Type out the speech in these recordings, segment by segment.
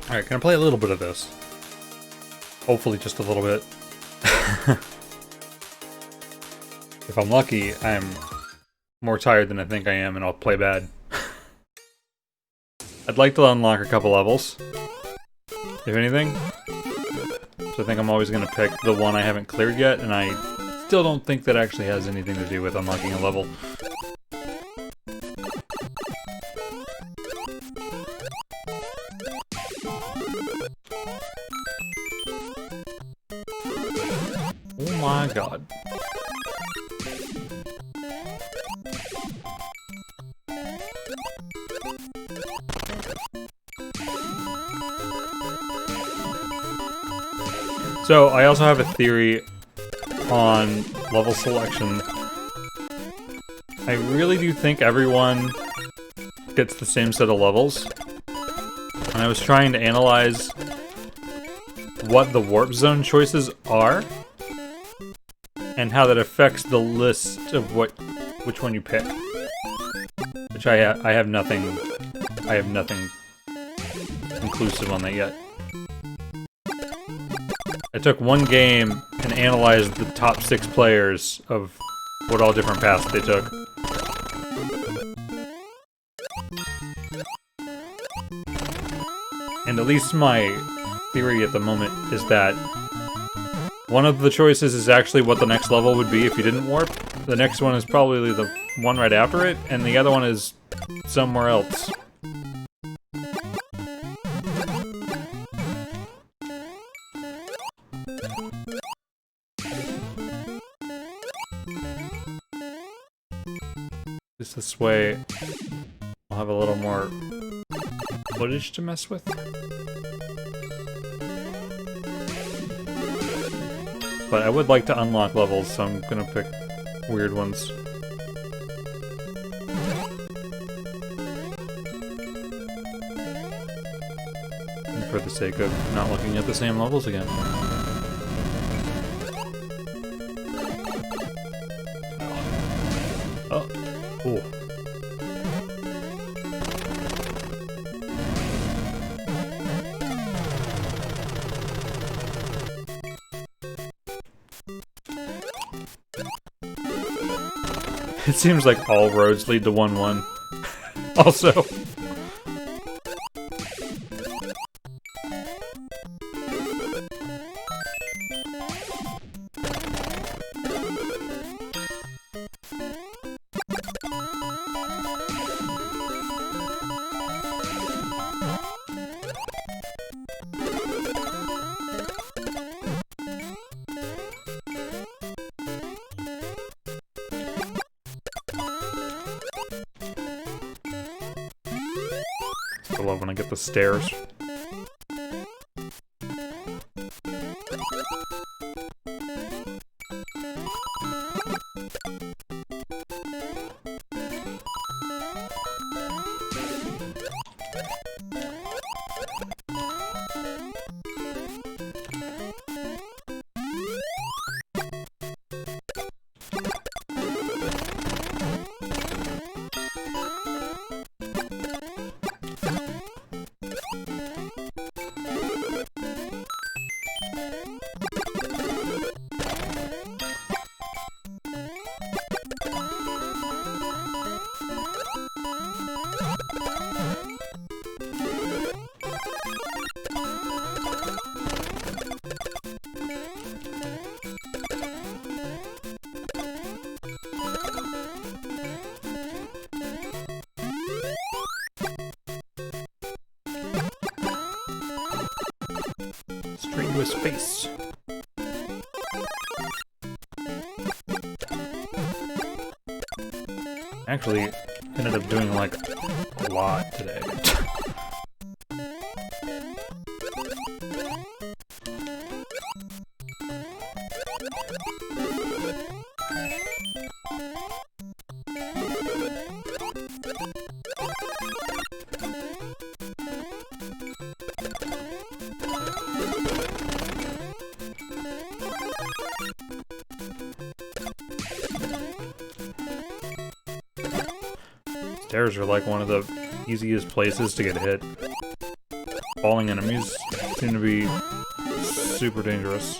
Alright, can I play a little bit of this? Hopefully just a little bit. If I'm lucky, I'm more tired than I think I am, and I'll play bad. I'd like to unlock a couple levels, if anything. So I think I'm always going to pick the one I haven't cleared yet, and I still don't think that actually has anything to do with unlocking a level. Oh my god. So, I also have a theory on level selection. I really do think everyone gets the same set of levels. And I was trying to analyze what the warp zone choices are and how that affects the list of which one you pick. Which I have nothing conclusive on that yet. I took one game and analyzed the top 6 players of what all different paths they took. And at least my theory at the moment is that one of the choices is actually what the next level would be if you didn't warp. The next one is probably the one right after it, and the other one is somewhere else. This way, I'll have a little more footage to mess with. But I would like to unlock levels, so I'm gonna pick weird ones. And for the sake of not looking at the same levels again. Oh. Ooh. It seems like all roads lead to 1-1. Also. I love when I get the stairs. Straight to his face. Actually, ended up doing like a lot today. Stairs are like one of the easiest places to get hit. falling enemies seem to be super dangerous.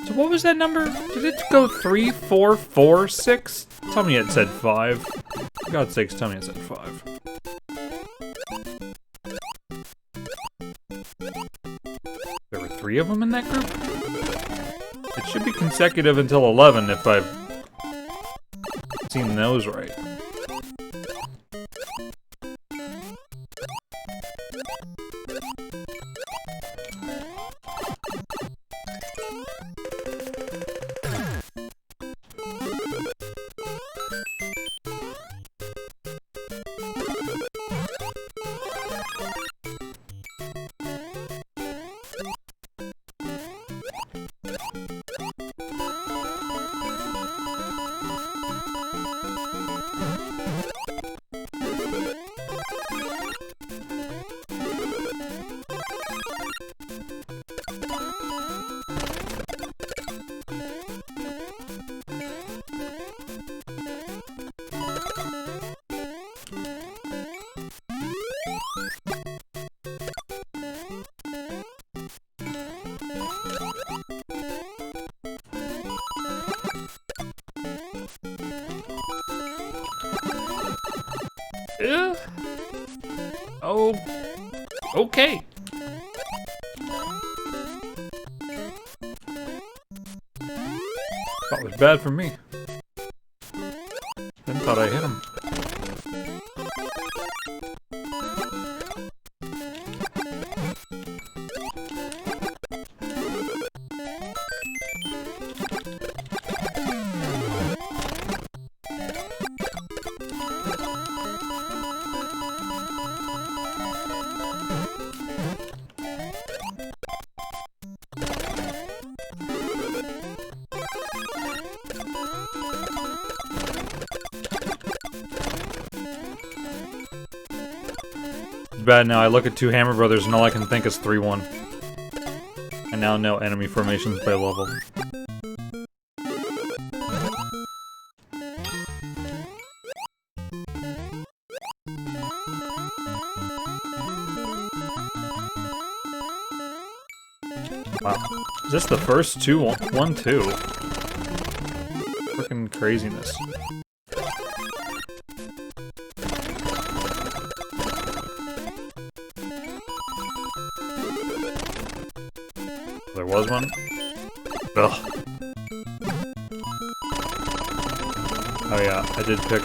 So what was that number? Did it go 3, 4, 4, 6? Tell me it said 5. For God's sakes, tell me it said 5. There were 3 of them in that group? It should be consecutive until 11 if I've seen those right. Oh, okay. That was bad for me. Then thought I hit him. Bad now. I look at 2 Hammer Brothers and all I can think is 3-1. I now know enemy formations by level. Wow. Is this the first 2? 1-2? Freaking craziness. There was one? Ugh. Oh yeah, I did pick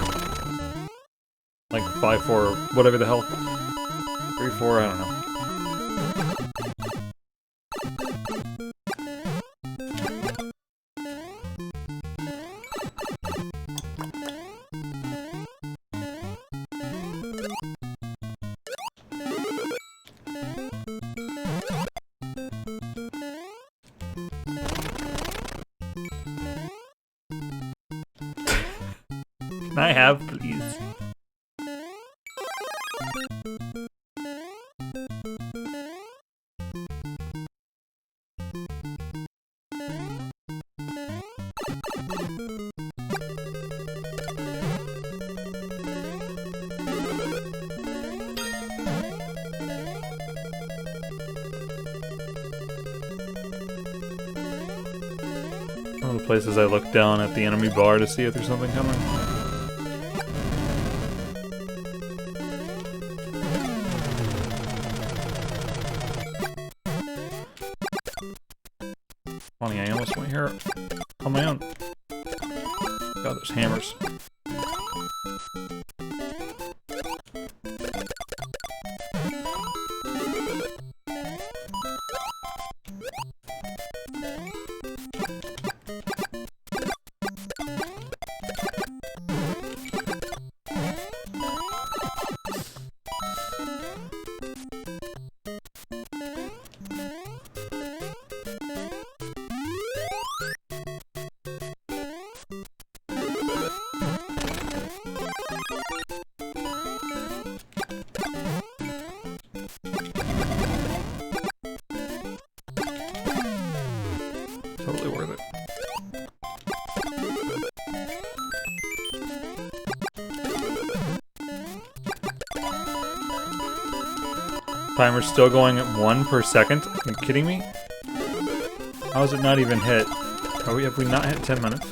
like 5-4, whatever the hell. 3-4, I don't know. Can I have, please? One of the places I look down at the enemy bar to see if there's something coming. Funny, I almost went here on my own. God, there's hammers. Timer's still going at 1 per second. Are you kidding me? How is it not even hit? Have we not hit 10 minutes?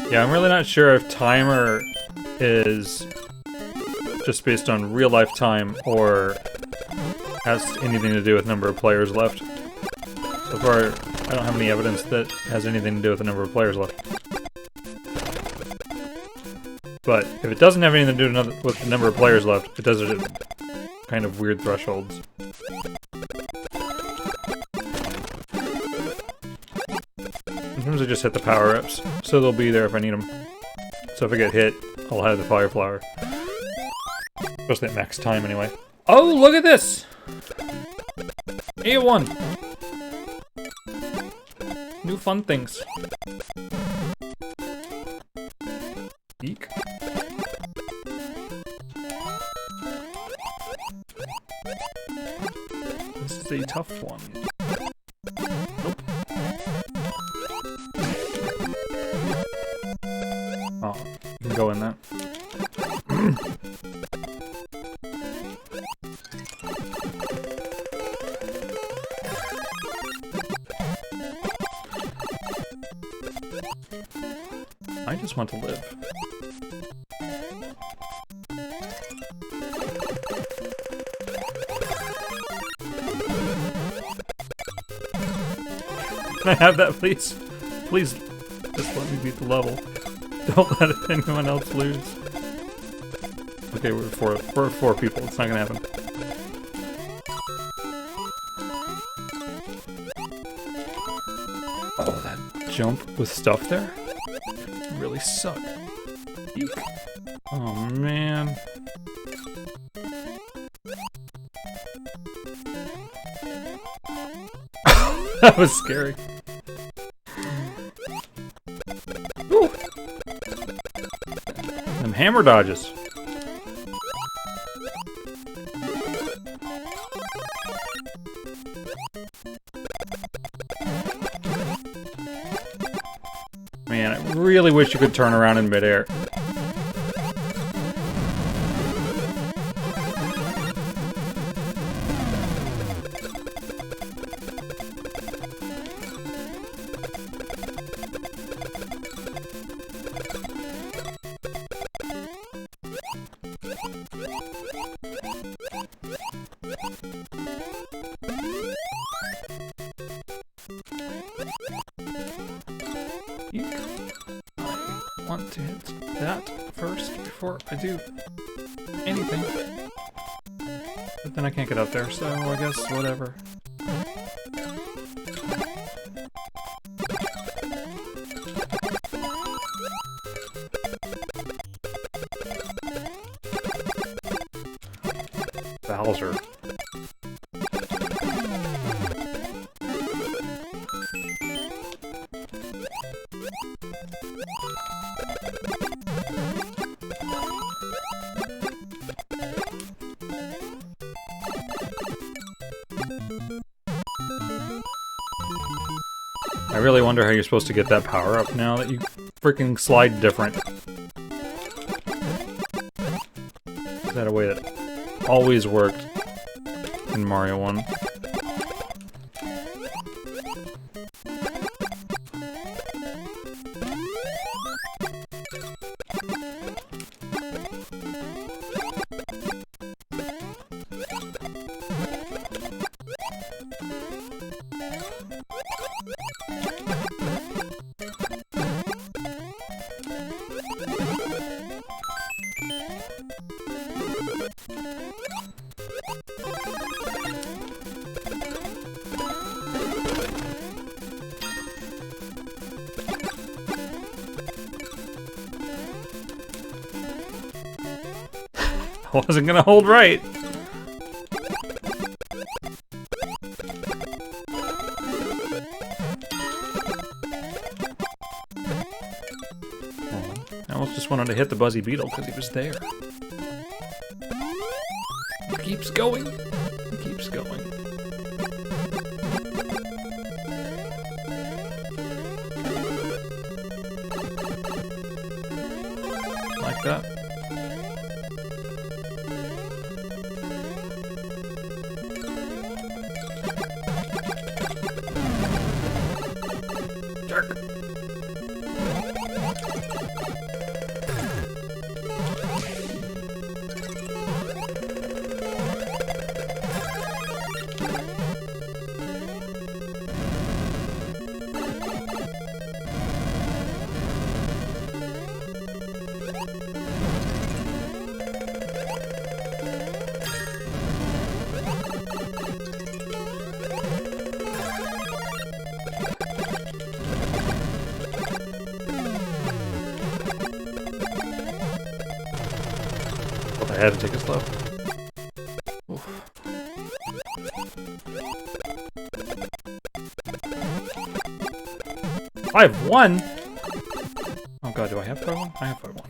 Yeah, I'm really not sure if timer is just based on real life time or has anything to do with number of players left. So far, I don't have any evidence that has anything to do with the number of players left. But if it doesn't have anything to do with the number of players left, it does it at kind of weird thresholds. Sometimes I just hit the power-ups, so they'll be there if I need them. So if I get hit, I'll have the fire flower. Especially at max time, anyway. Oh, look at this! 8-1! New fun things. Eek. This is a tough one. Nope. Oh, you can go in that. I just want to live. Can I have that, please? Please, just let me beat the level. Don't let anyone else lose. Okay, we're four people. It's not gonna happen. Oh, that jump with stuff there really sucked. Eek. Oh man. That was scary. Ooh. Them hammer dodges. Man, I really wish you could turn around in midair. I want to hit that first before I do anything. But then I can't get up there, so I guess whatever. Bowser. I really wonder how you're supposed to get that power up now that you freaking slide different. Is that a way that always worked in Mario 1? I wasn't gonna hold right. almost just wanted to hit the Buzzy Beetle because he was there. It keeps going. It keeps going. Like that. Jerk. I had to take it slow. Oof. I have one. Oh god, do I have 5-1? I have 5-1.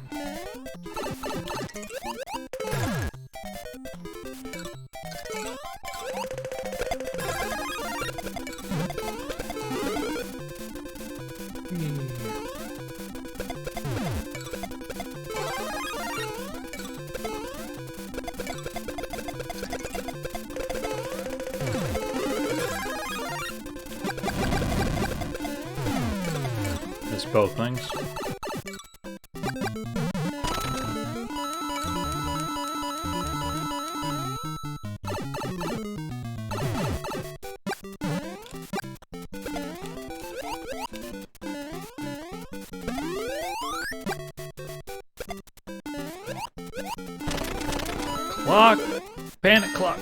Both things. Clock! Panic clock!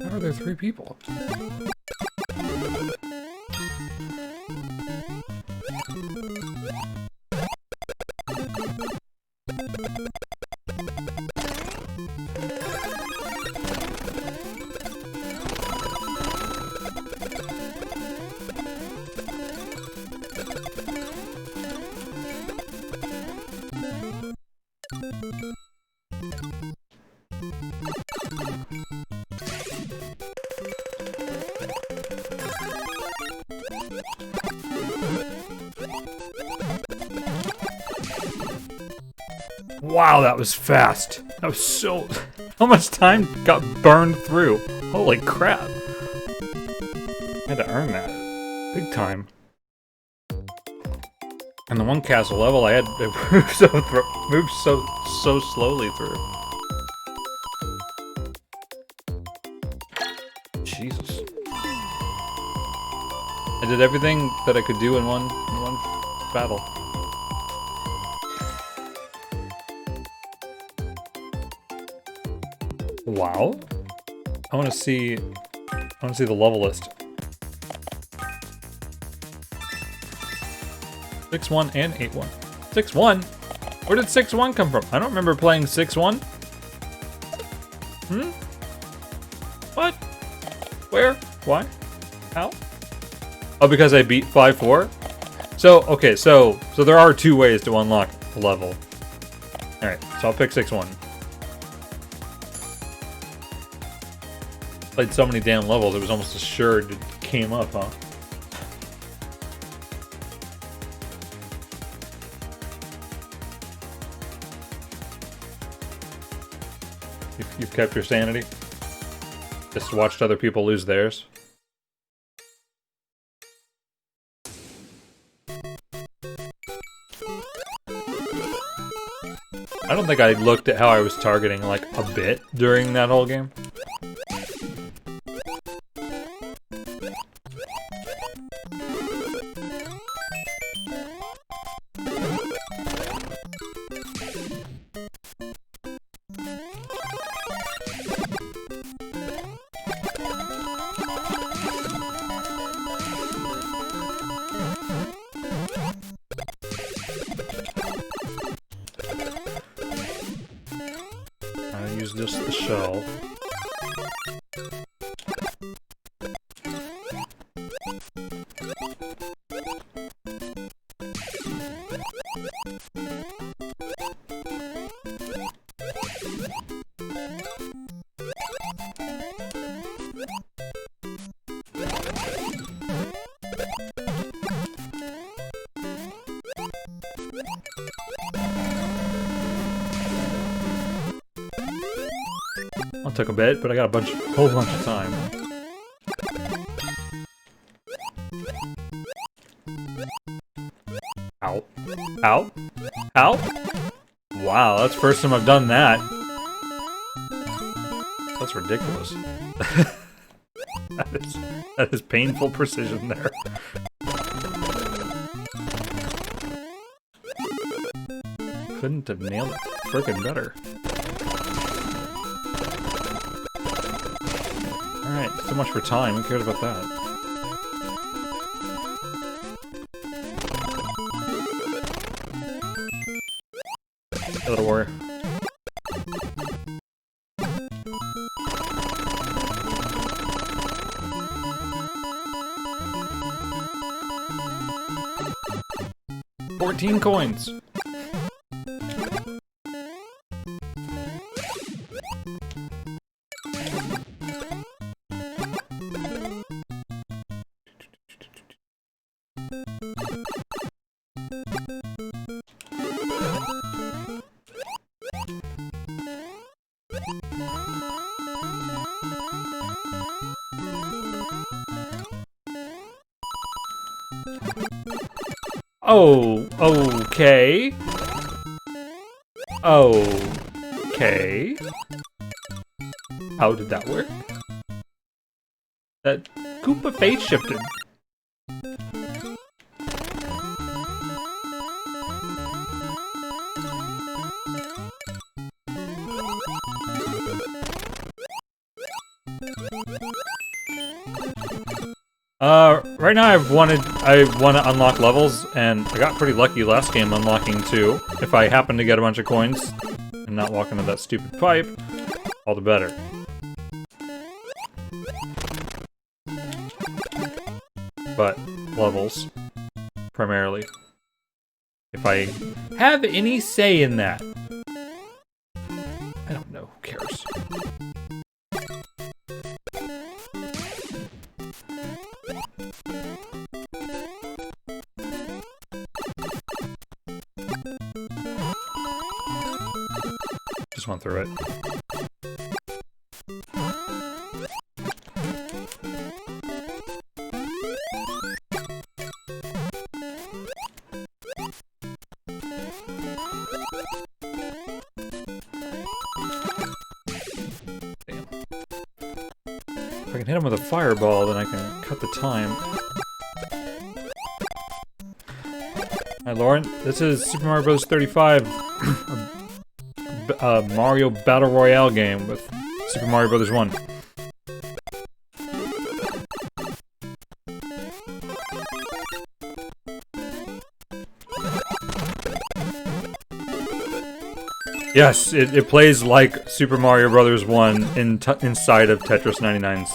How are there 3 people? Wow, that was fast. That was so... How much time got burned through? Holy crap. I had to earn that. Big time. And the one castle level I had to move so slowly through. Jesus. I did everything that I could do in one battle. Wow. I want to see the level list. 6-1 and 8-1. 6-1? Where did 6-1 come from? I don't remember playing 6-1. Hmm? What? Where? Why? How? Oh, because I beat 5-4? So, okay, so there are 2 ways to unlock a level. Alright, so I'll pick 6-1. Played so many damn levels, it was almost assured it came up, huh? You've kept your sanity? Just watched other people lose theirs? I don't think I looked at how I was targeting, like, a bit during that whole game. I use just the shell. Took a bit, but I got a whole bunch of time. Ow. Ow. Ow. Wow, that's the first time I've done that. That's ridiculous. that is painful precision there. Couldn't have nailed it frickin' better. Alright, so much for time. Who cares about that? Little warrior. $14 coins. Oh, okay. Okay. How did that work? That Koopa face shifted. Right now I want to unlock levels, and I got pretty lucky last game unlocking 2. If I happen to get a bunch of coins and not walk into that stupid pipe, all the better. But levels, primarily. If I have any say in that. I don't know, who cares? Just went through it. Damn. If I can hit him with a fireball, then I can cut the time. Hi, Lauren. This is Super Mario Bros. 35. Mario Battle Royale game with Super Mario Bros. 1. Yes, it plays like Super Mario Bros. 1 inside of Tetris 99's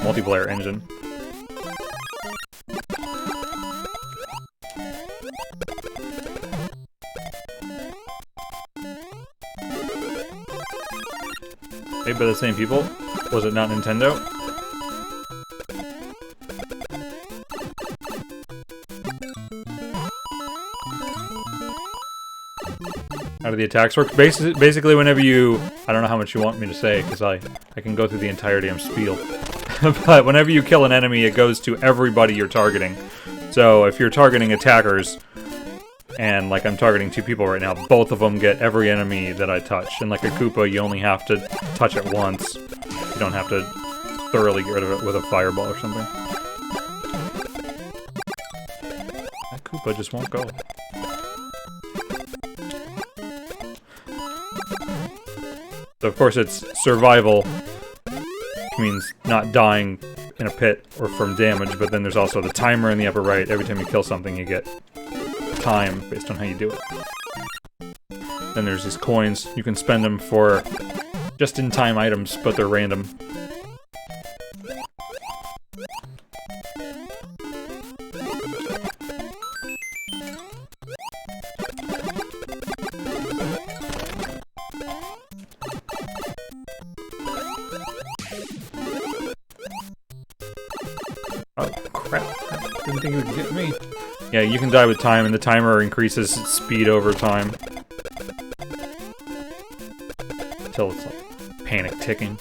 multiplayer engine. Made by the same people? Was it not Nintendo? How do the attacks work? Basically, whenever you... I don't know how much you want me to say, because I can go through the entire damn spiel. But whenever you kill an enemy, it goes to everybody you're targeting. So if you're targeting attackers, and like I'm targeting 2 people right now, both of them get every enemy that I touch. And like a Koopa, you only have to touch it once. You don't have to thoroughly get rid of it with a fireball or something. That Koopa just won't go. So of course it's survival, which means not dying in a pit or from damage, but then there's also the timer in the upper right. Every time you kill something, you get time based on how you do it. Then there's these coins. You can spend them for just-in-time items, but they're random. Oh, crap. Didn't think it would get me. Yeah, you can die with time, and the timer increases its speed over time. Until it's like panic ticking.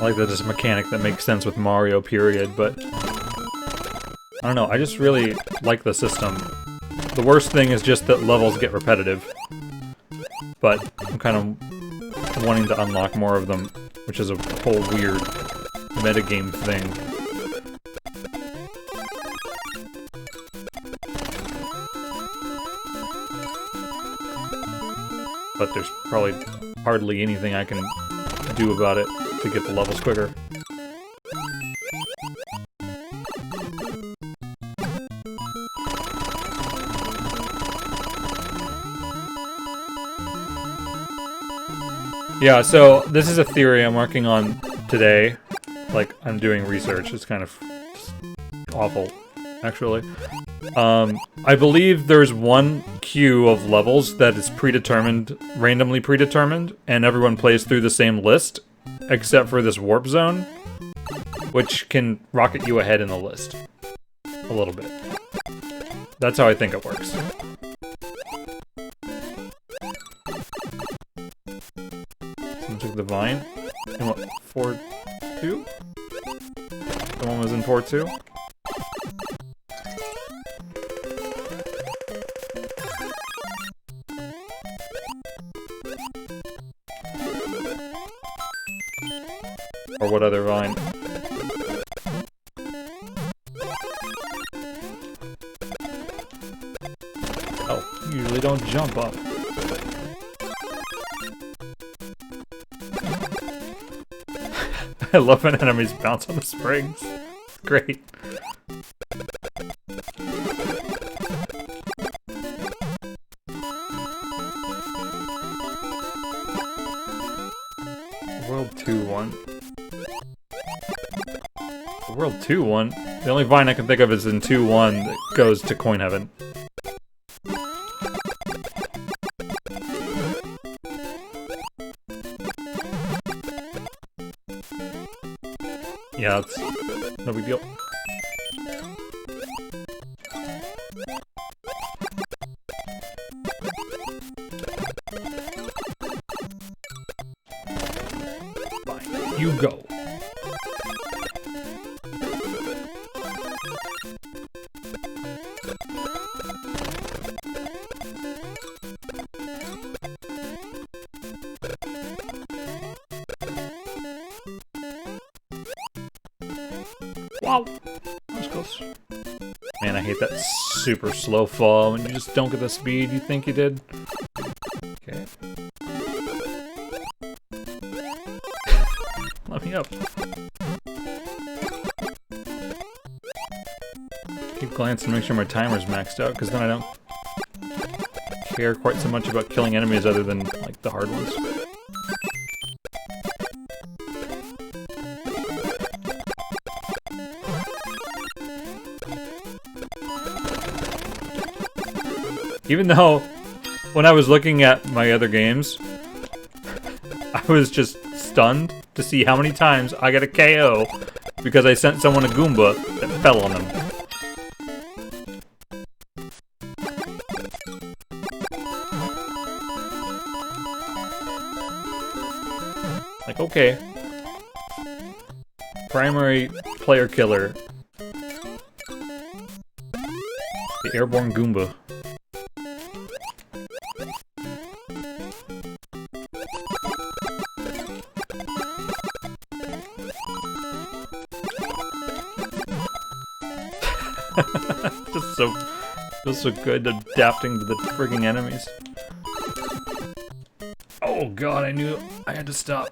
I like that there's a mechanic that makes sense with Mario, period, but I don't know, I just really like the system. The worst thing is just that levels get repetitive. But I'm kind of wanting to unlock more of them, which is a whole weird metagame thing. But there's probably hardly anything I can do about it to get the levels quicker. Yeah, so this is a theory I'm working on today. Like, I'm doing research. It's kind of just awful, actually. I believe there's one queue of levels that is predetermined, randomly predetermined, and everyone plays through the same list, except for this warp zone, which can rocket you ahead in the list. A little bit. That's how I think it works. Someone took the vine. In what, 4-2? The one was in 4-2? Or what other vine? Oh, you usually don't jump up. I love when enemies bounce on the springs. It's great. World 2-1. World 2-1? The only vine I can think of is in 2-1 that goes to Coin Heaven. Yeah, it's no big deal. Fine, you go. Wow! That was close. Man, I hate that super slow fall when you just don't get the speed you think you did. Okay. Let me up. Keep glancing to make sure my timer's maxed out, because then I don't care quite so much about killing enemies other than, like, the hard ones. Even though, when I was looking at my other games, I was just stunned to see how many times I got a KO because I sent someone a Goomba that fell on them. Like, okay. Primary player killer. The airborne Goomba. Just so Feels so good adapting to the frigging enemies. Oh god, I knew I had to stop.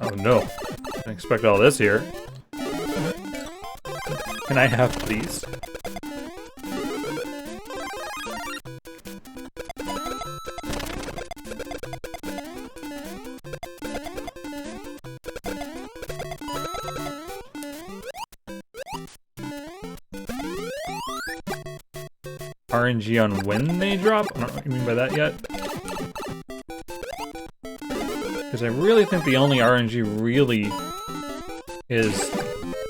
Oh no, didn't expect all this here. Can I have these? RNG on when they drop? I don't know what you mean by that yet. Because I really think the only RNG really is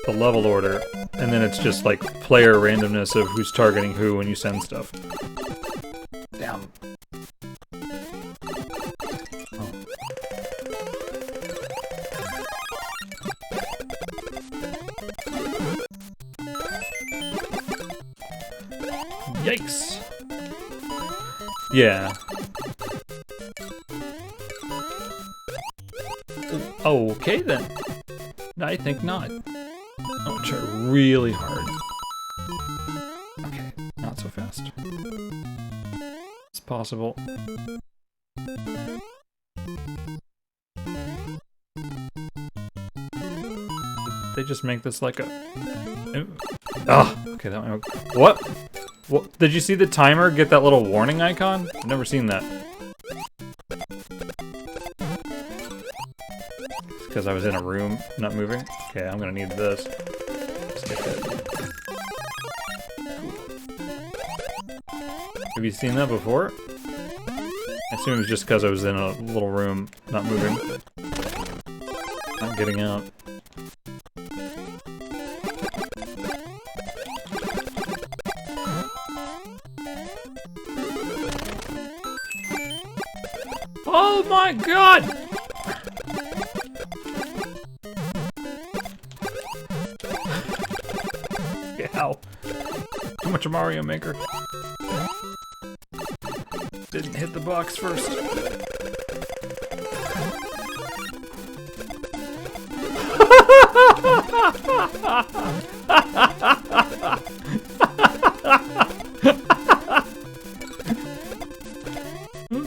the level order, and then it's just like player randomness of who's targeting who when you send stuff. Damn. Oh. Yikes. Yeah. Okay then. I think not. I'll try really hard. Okay, not so fast. It's possible. Did they just make this like a... Ah, okay, that one... What? What? Did you see the timer get that little warning icon? I've never seen that. Because I was in a room, not moving. Okay, I'm gonna need this. Stick it. Have you seen that before? I assume it was just because I was in a little room, not moving. Not getting out. Oh my god! Ow. Too much of Mario Maker. Didn't hit the box first.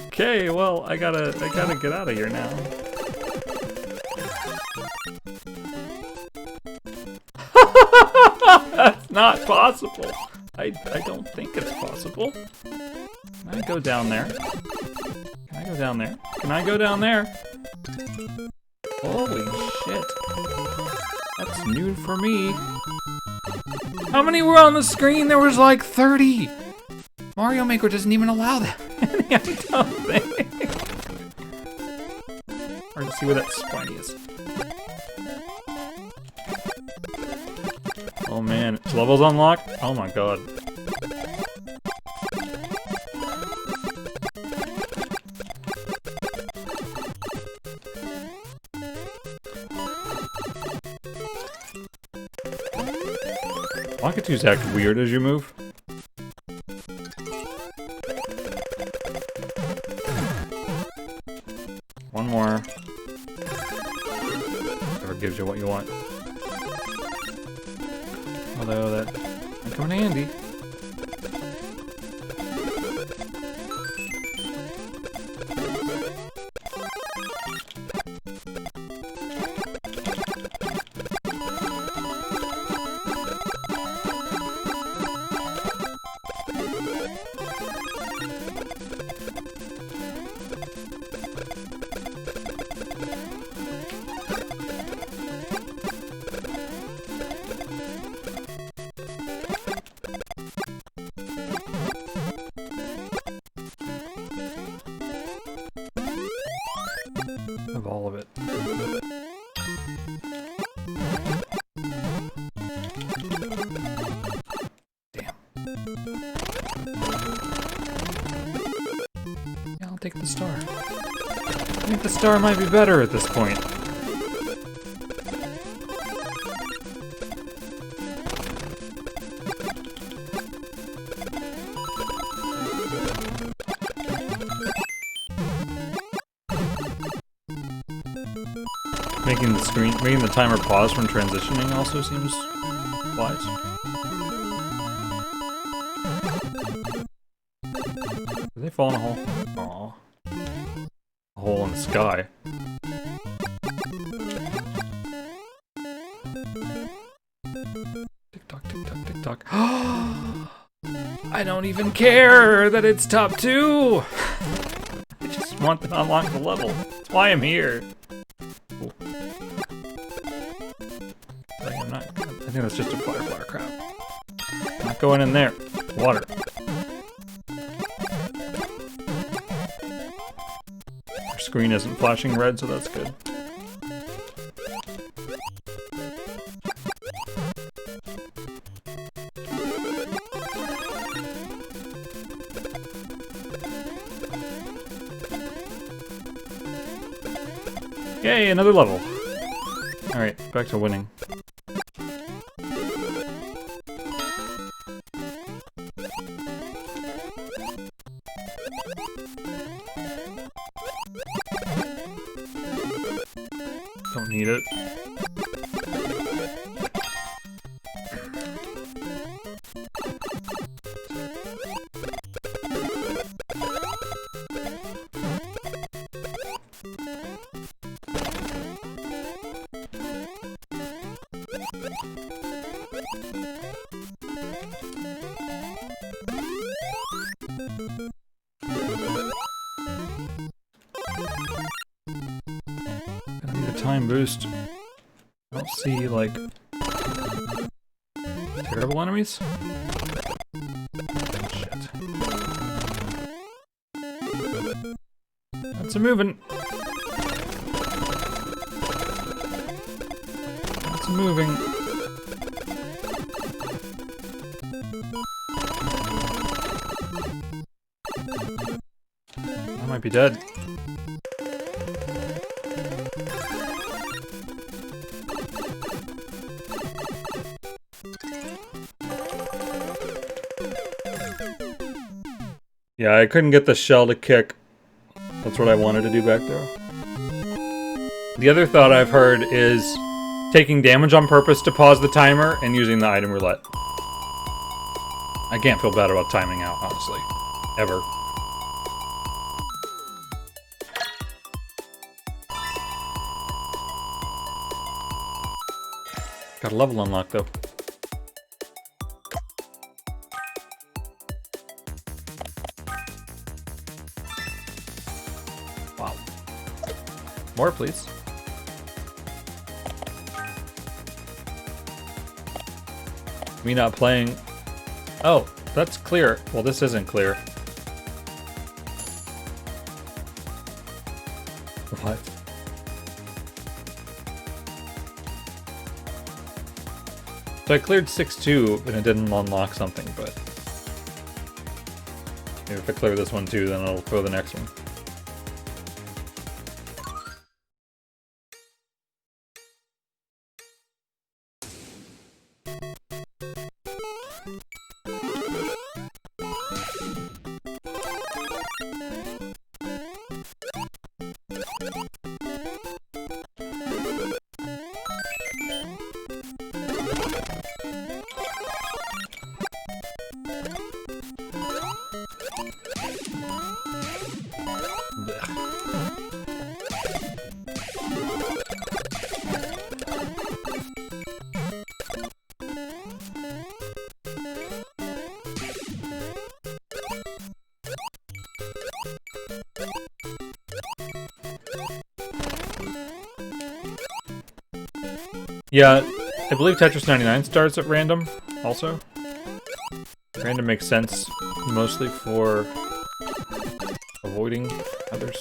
Okay, well, I gotta get out of here now. That's not possible. I don't think it's possible. Can I go down there? Can I go down there? Can I go down there? Holy shit. That's new for me. How many were on the screen? There was like 30. Mario Maker doesn't even allow that. I don't think. Hard to see where that spiny is. Oh man, levels unlocked? Oh my god. Wakatu's act weird as you move. One more. Never gives you what you want. Although that might come in handy. take the star. I think the star might be better at this point. Making the timer pause when transitioning also seems wise. Did they fall in a hole? Aww. A hole in the sky. Tick tock, tick tock, tick tock. I don't even care that it's top 2! I just want to unlock the level. That's why I'm here. Cool. I think that's just a firefly crap. I'm not going in there. Water. Our screen isn't flashing red, so that's good. Yay, another level. Alright, back to winning. Don't need it. Time boost. I don't see, like, terrible enemies. Shit. That's a moving. That's a moving. I might be dead. Yeah, I couldn't get the shell to kick. That's what I wanted to do back there. The other thought I've heard is taking damage on purpose to pause the timer and using the item roulette. I can't feel bad about timing out, honestly. Ever. Got a level unlocked, though. Wow. More, please. Me not playing... Oh, that's clear. Well, this isn't clear. What? So I cleared 6-2, and it didn't unlock something, but... maybe if I clear this one too, then it'll throw the next one. Yeah, I believe Tetris 99 starts at random, also. Random makes sense, mostly for avoiding others.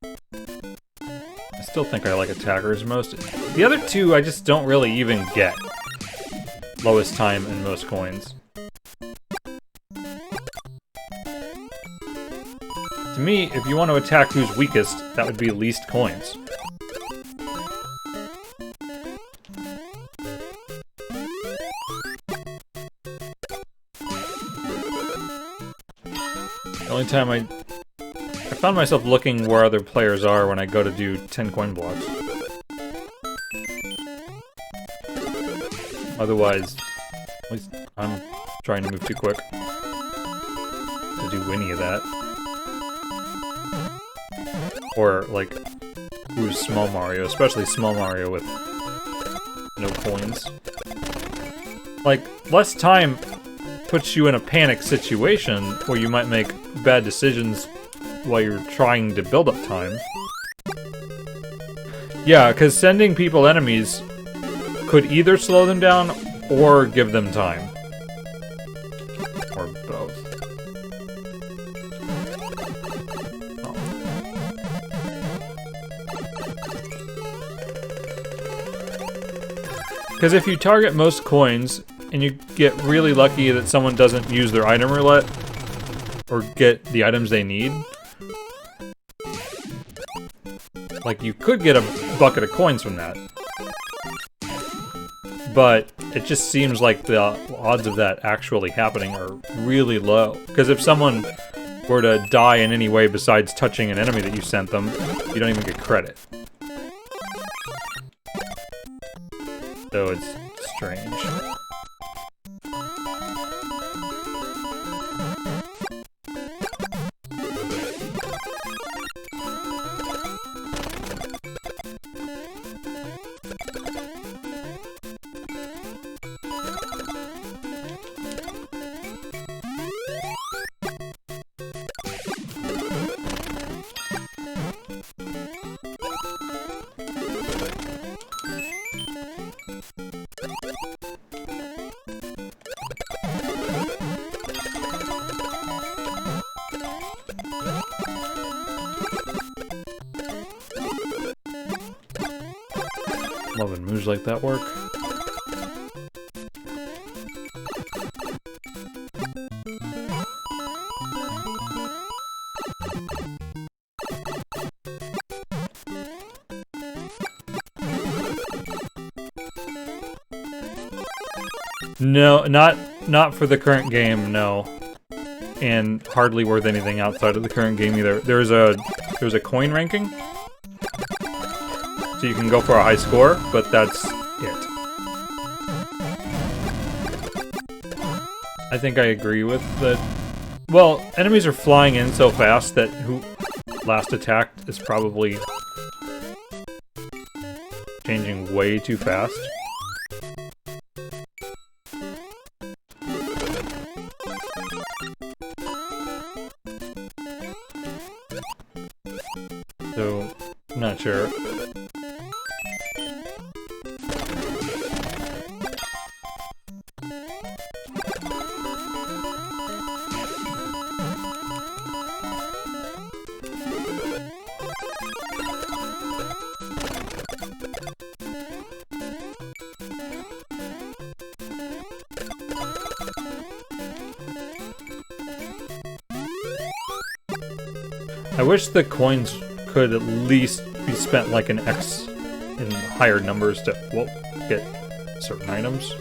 I still think I like attackers most. The other two I just don't really even get. Lowest time and most coins. To me, if you want to attack who's weakest, that would be least coins. The only time I found myself looking where other players are when I go to do 10 coin blocks. Otherwise, at least I'm trying to move too quick to do any of that. Or, like, who's Small Mario, especially Small Mario with no coins. Like, less time puts you in a panic situation where you might make bad decisions while you're trying to build up time. Yeah, because sending people enemies could either slow them down or give them time. Or both. Because if you target most coins, and you get really lucky that someone doesn't use their item roulette, or get the items they need, like, you could get a bucket of coins from that. But it just seems like the odds of that actually happening are really low. Because if someone were to die in any way besides touching an enemy that you sent them, you don't even get credit. So it's strange. Love when moves like that work. No, not for the current game, no. And hardly worth anything outside of the current game either. There's a coin ranking. So you can go for a high score, but that's it. I think I agree with that. Well, enemies are flying in so fast that who last attacked is probably changing way too fast. So, I'm not sure. I wish the coins could at least be spent like an X in higher numbers to, well, get certain items.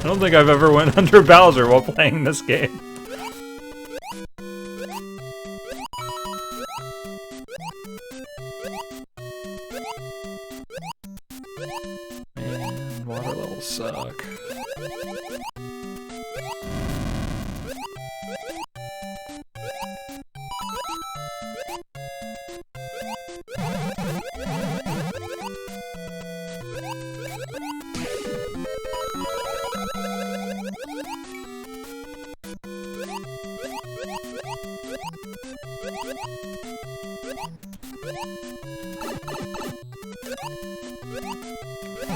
I don't think I've ever went under Bowser while playing this game. Man, water levels suck.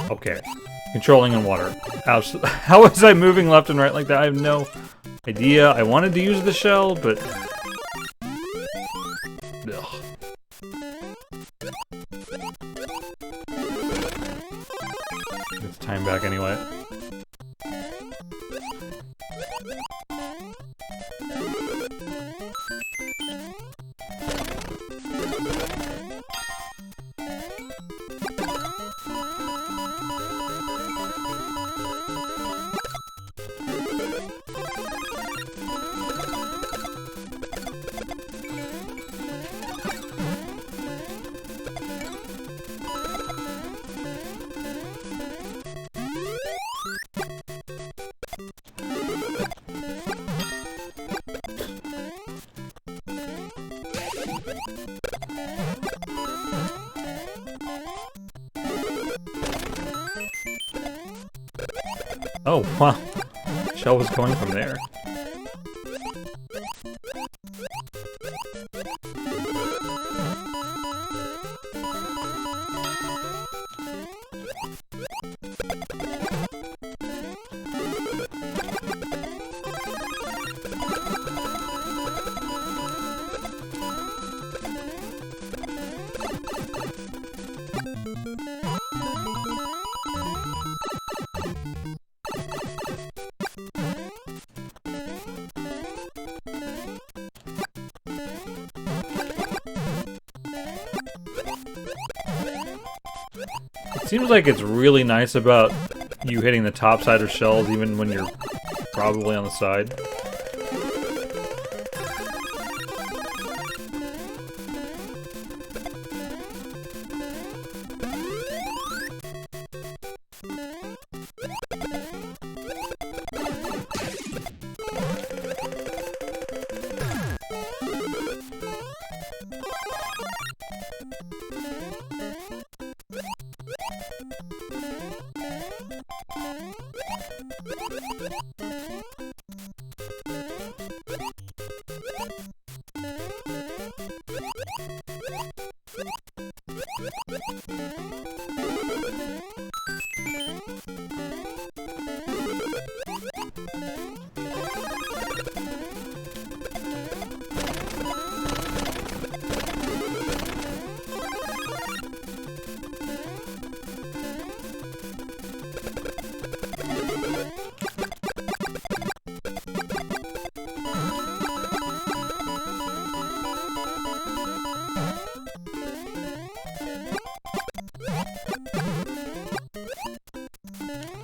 Okay. Controlling in water. How was I moving left and right like that? I have no idea. I wanted to use the shell, but... Ugh. It's time back anyway. Oh, wow. Shell was going from there. Seems like it's really nice about you hitting the top side of shells even when you're probably on the side.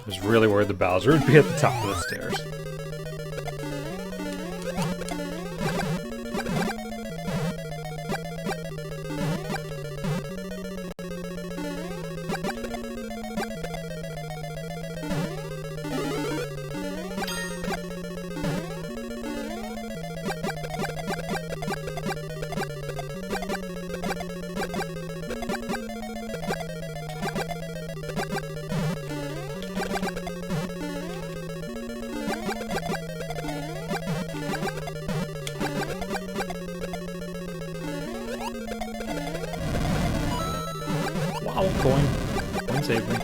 I was really worried the Bowser would be at the top of the stairs. Wow, coin saved me.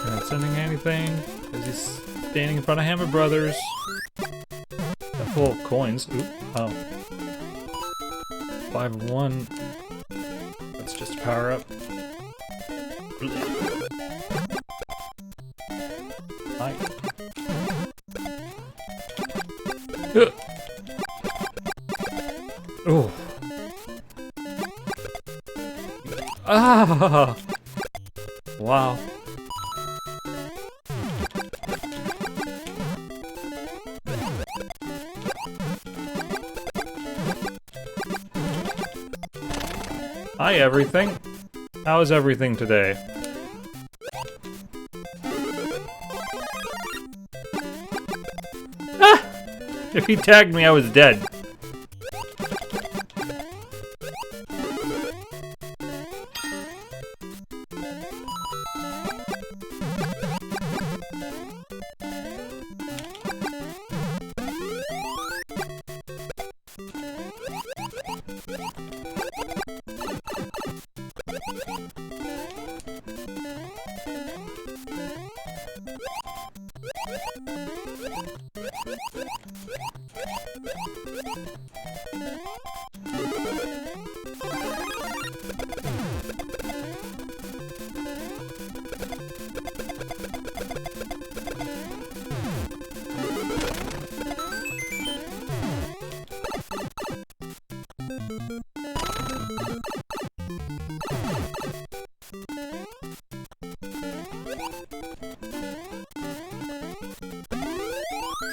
Not sending anything, because he's standing in front of Hammer Brothers. They're full of coins. Oop. Oh. 5 of 1. That's just a power up. Hi. Oh. Ah! Wow. Hi, everything. How's everything today? Ah! If he tagged me, I was dead.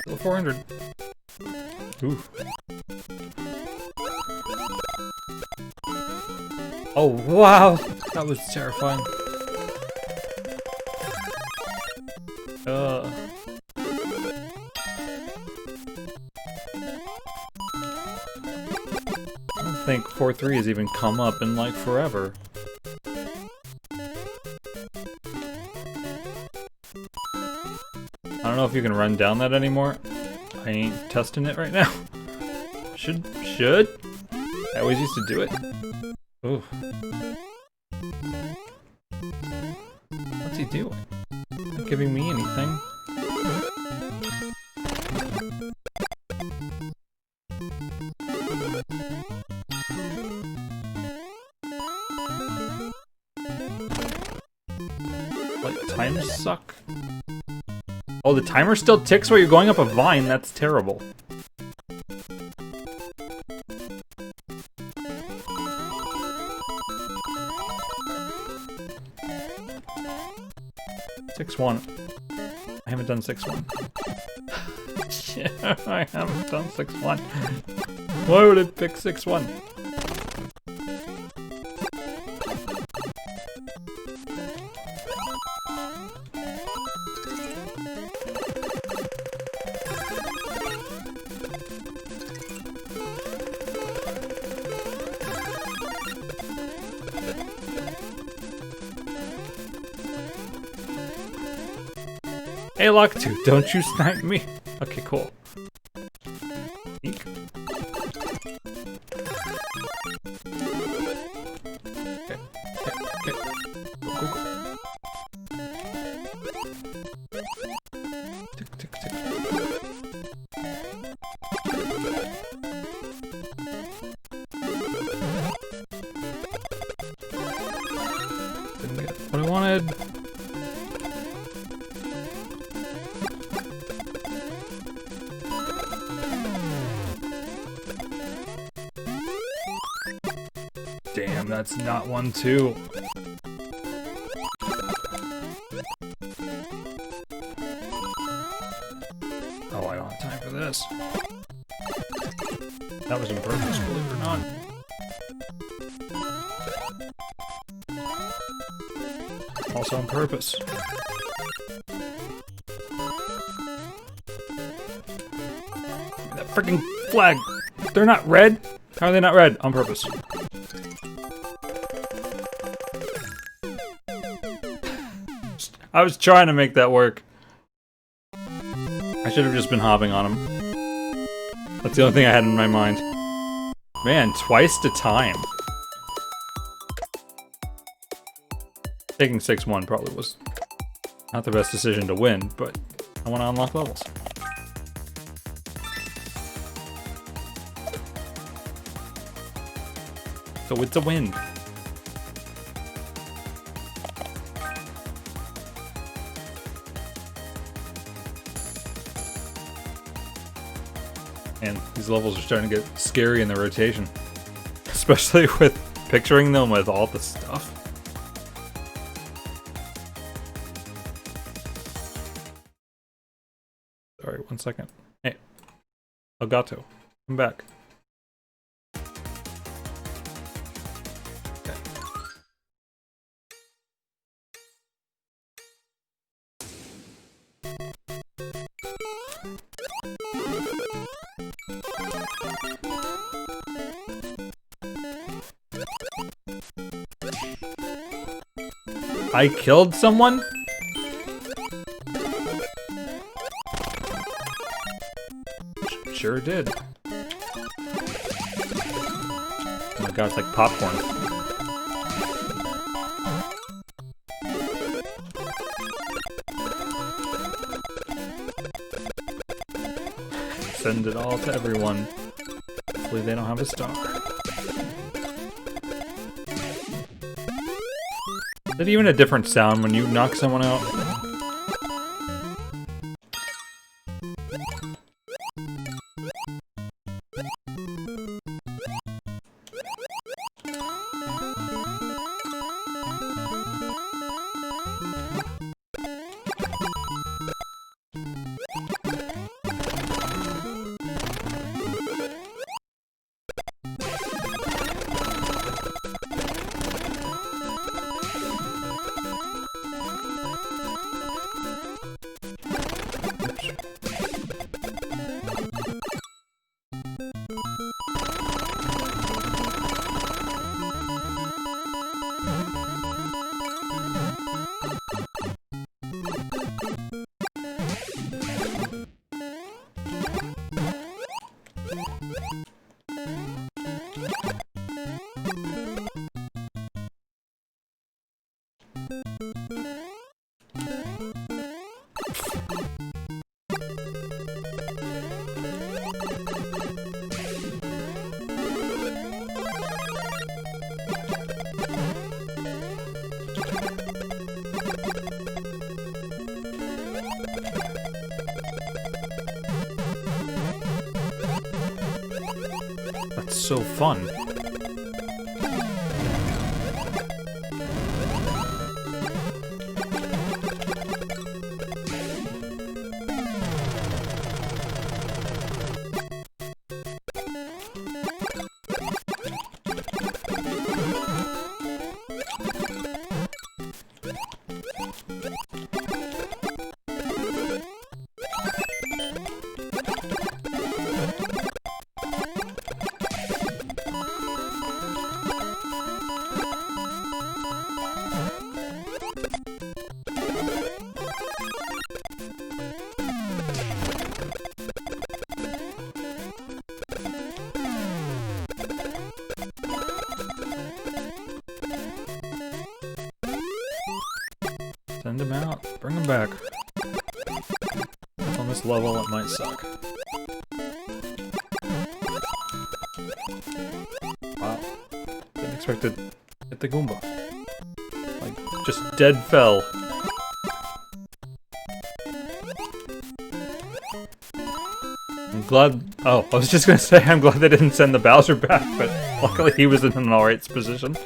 Still 400. Ooh. Oh, wow! That was terrifying. I don't think 4-3 has even come up in, like, forever. I don't know if you can run down that anymore. I ain't testing it right now. Should? I always used to do it. Ooh. What's he doing? Not giving me anything. Like, times suck. Oh, the timer still ticks while you're going up a vine? That's terrible. Six one. I haven't done 6-1. Yeah, I haven't done 6-1. Why would I pick 6-1? Hey, Lock2, don't you snipe me? Okay, cool. Eek. Okay. Go. Tick. Didn't get what I wanted. Damn, that's not 1-2. Oh, I don't have time for this. That was on purpose, believe it or not. Also on purpose. That freaking flag! They're not red? How are they not red? On purpose. I was trying to make that work. I should have just been hopping on him. That's the only thing I had in my mind. Man, twice to time. Taking 6-1 probably was not the best decision to win, but I want to unlock levels. So it's a win. And these levels are starting to get scary in the rotation. Especially with picturing them with all the stuff. Wait 1 second. Hey. Elgato. Come back. I killed someone? Sure did. Oh my god, it's like popcorn. Send it all to everyone. Hopefully they don't have a star. Is it even a different sound when you knock someone out? That's so fun. Send him out. Bring him back. On this level, it might suck. Wow. Didn't expect to hit the Goomba. Like, just dead fell. I'm glad... Oh, I was just gonna say I'm glad they didn't send the Bowser back, but luckily he was in an alright position.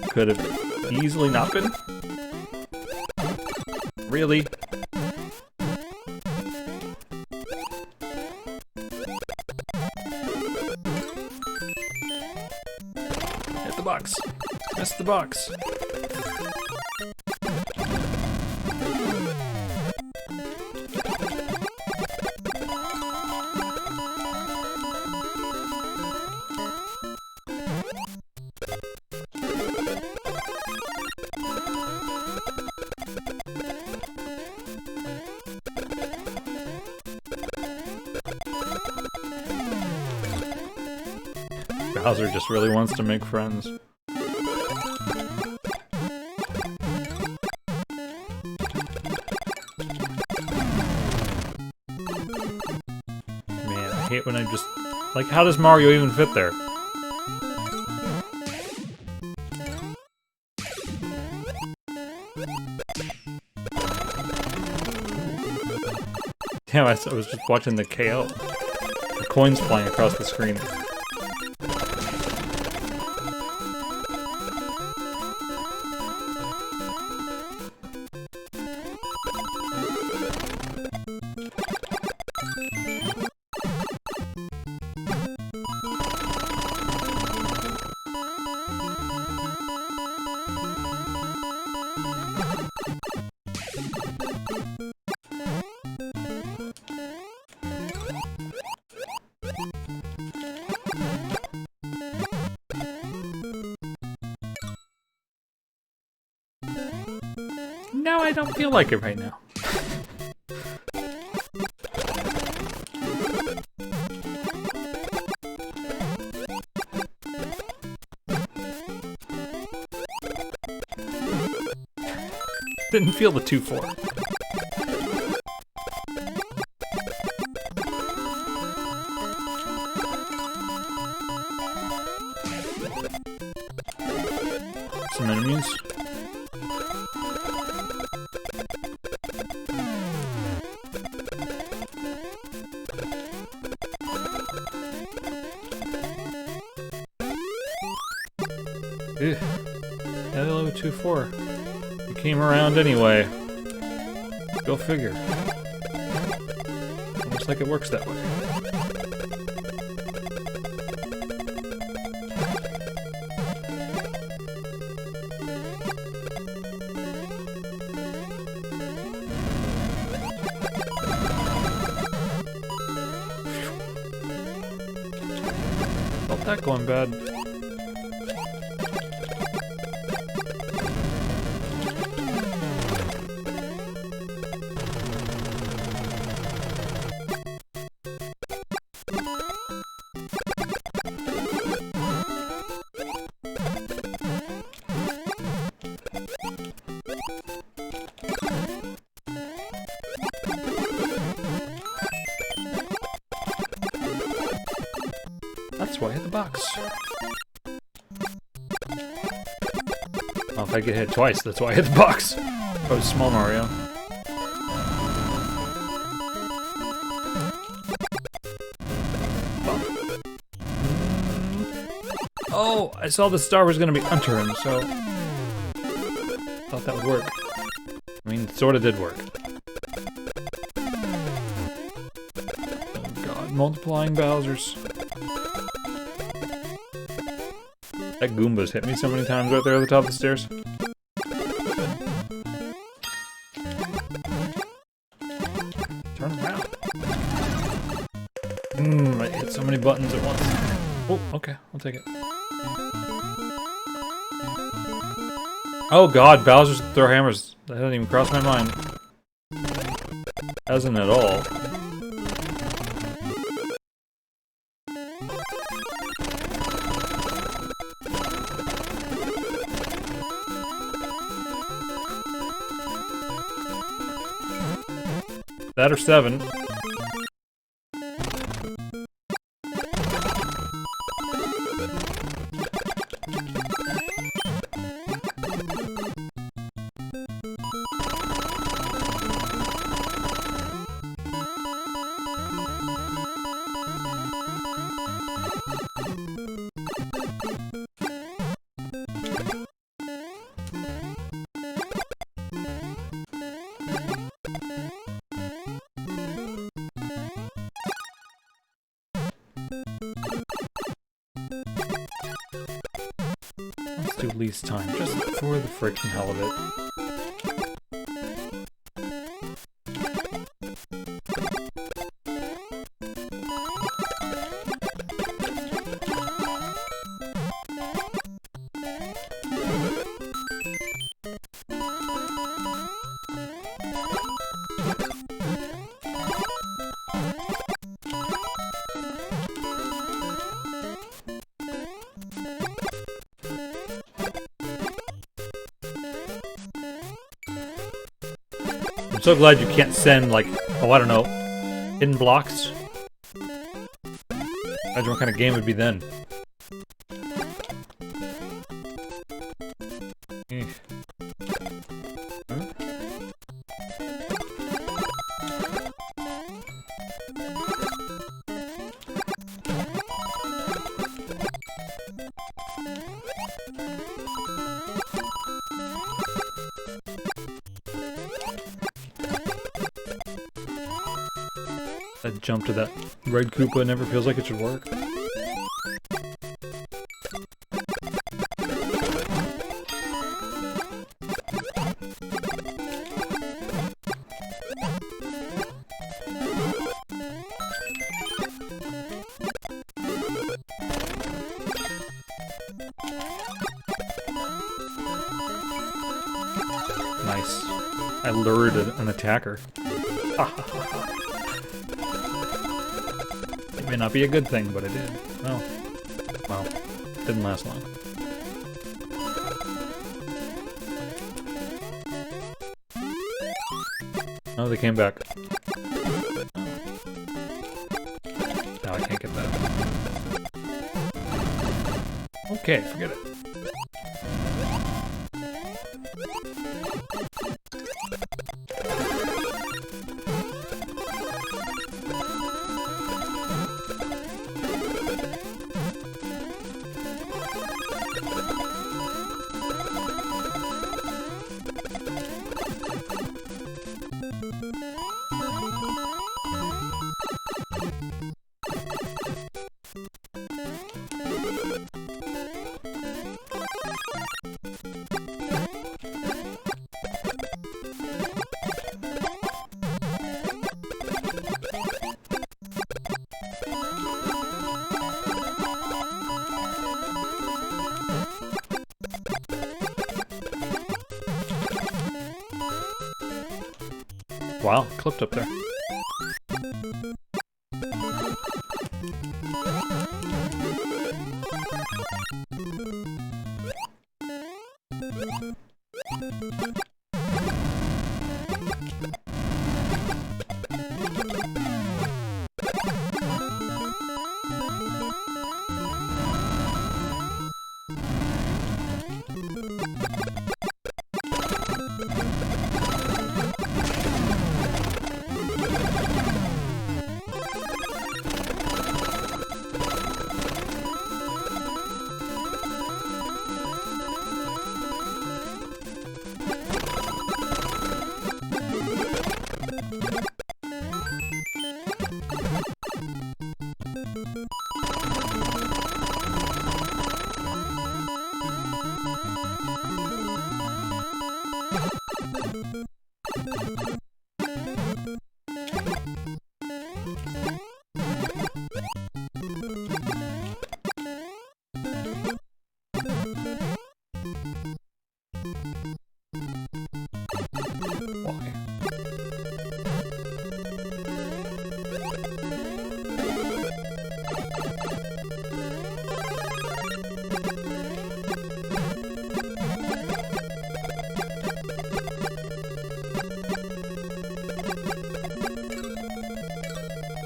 Could have easily not been. Really? Hit the box. Missed the box. Bowser just really wants to make friends. Man, I hate when I just... Like, how does Mario even fit there? Damn, I was just watching the KO. The coins flying across the screen. I don't feel like it right now. Didn't feel the 2-4. Some enemies. Ew. Hello, 2-4. You came around anyway. Go figure. Looks like it works that way. Felt that going bad. That's why I hit the box. Well, if I get hit twice, that's why I hit the box. Oh, small Mario. Oh, I saw the star was gonna be under him, so thought that would work. I mean, it sorta did work. Oh god, multiplying Bowsers. That Goomba's hit me so many times right there at the top of the stairs. Turn around. I hit so many buttons at once. Oh, okay, I'll take it. Oh god, Bowser's throw hammers. That didn't even cross my mind. Hasn't at all. That or 7. Let's do least time, just for the freaking hell of it. I'm so glad you can't send, like, oh, I don't know, hidden blocks. Imagine what kind of game it would be then. Huh? That jump to that red Koopa never feels like it should work. Nice. I lured an attacker. It may not be a good thing, but it did. Oh. Well, didn't last long. Oh, they came back. Oh. Now I can't get that. Okay, forget it. Wow, clipped up there.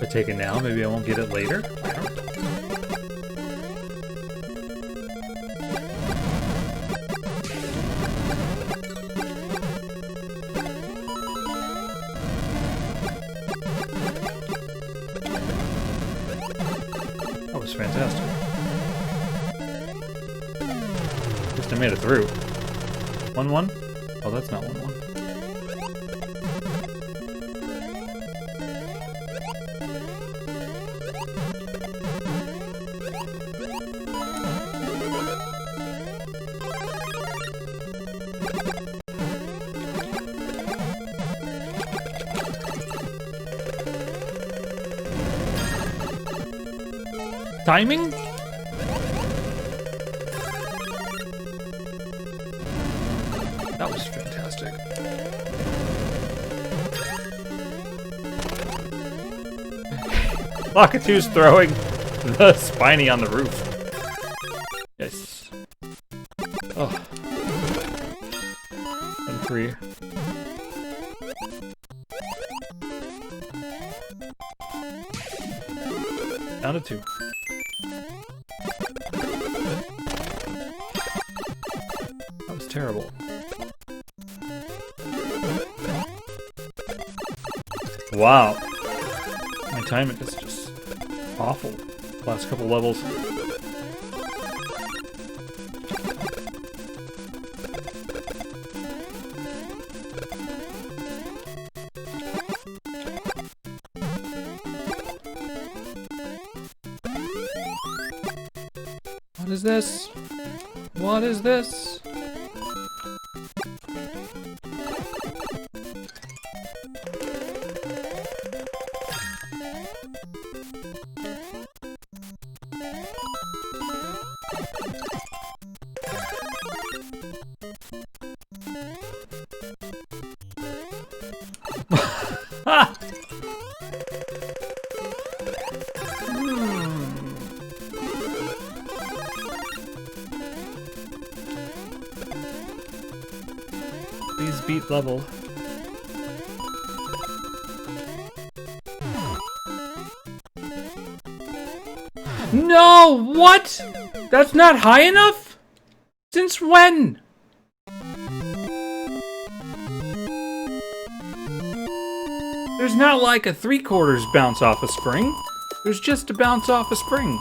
If I take it now, maybe I won't get it later? I don't know. That was fantastic. At least I made it through. 1-1? Oh, that's not 1-1. Timing? That was fantastic. Lakitu's throwing the spiny on the roof. Yes. Oh. 1-3. Down to 2. That was terrible. Wow. My timing is just awful. Last couple levels. What is this? What is this? Please beat level. No! What? That's not high enough? Since when? There's not like a 3/4 bounce off a spring. There's just a bounce off a spring.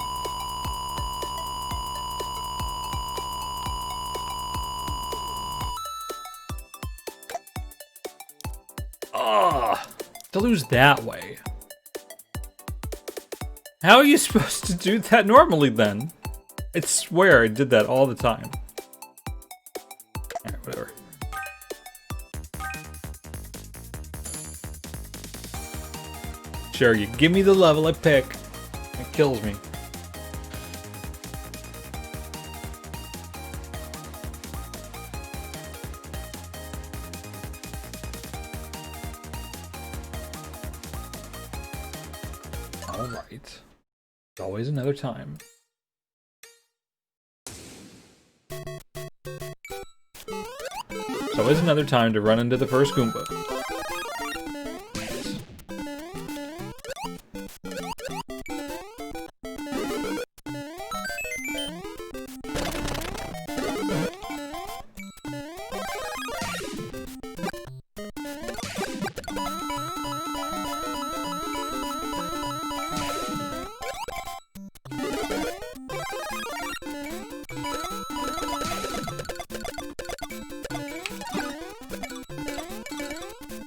Ugh. To lose that way. How are you supposed to do that normally then? I swear I did that all the time. Alright, whatever. Sure, you give me the level I pick. It kills me. Alright. There's always another time. There's always another time to run into the first Goomba.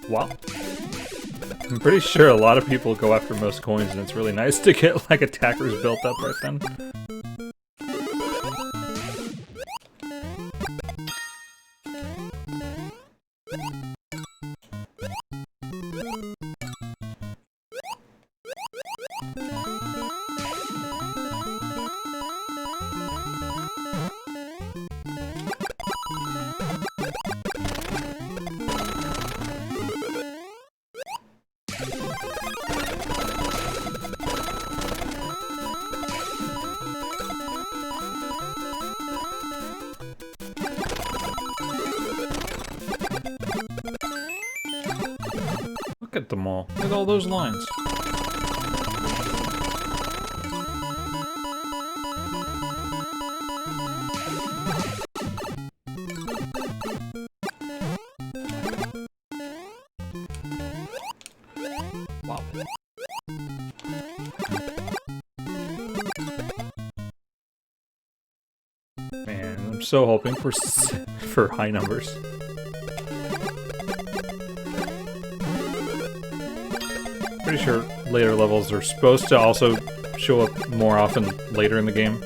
Wow. I'm pretty sure a lot of people go after most coins, and it's really nice to get, like, attackers built up right then. Look at them all. Look at all those lines. Wow. Man, I'm so hoping for high numbers. Pretty sure later levels are supposed to also show up more often later in the game.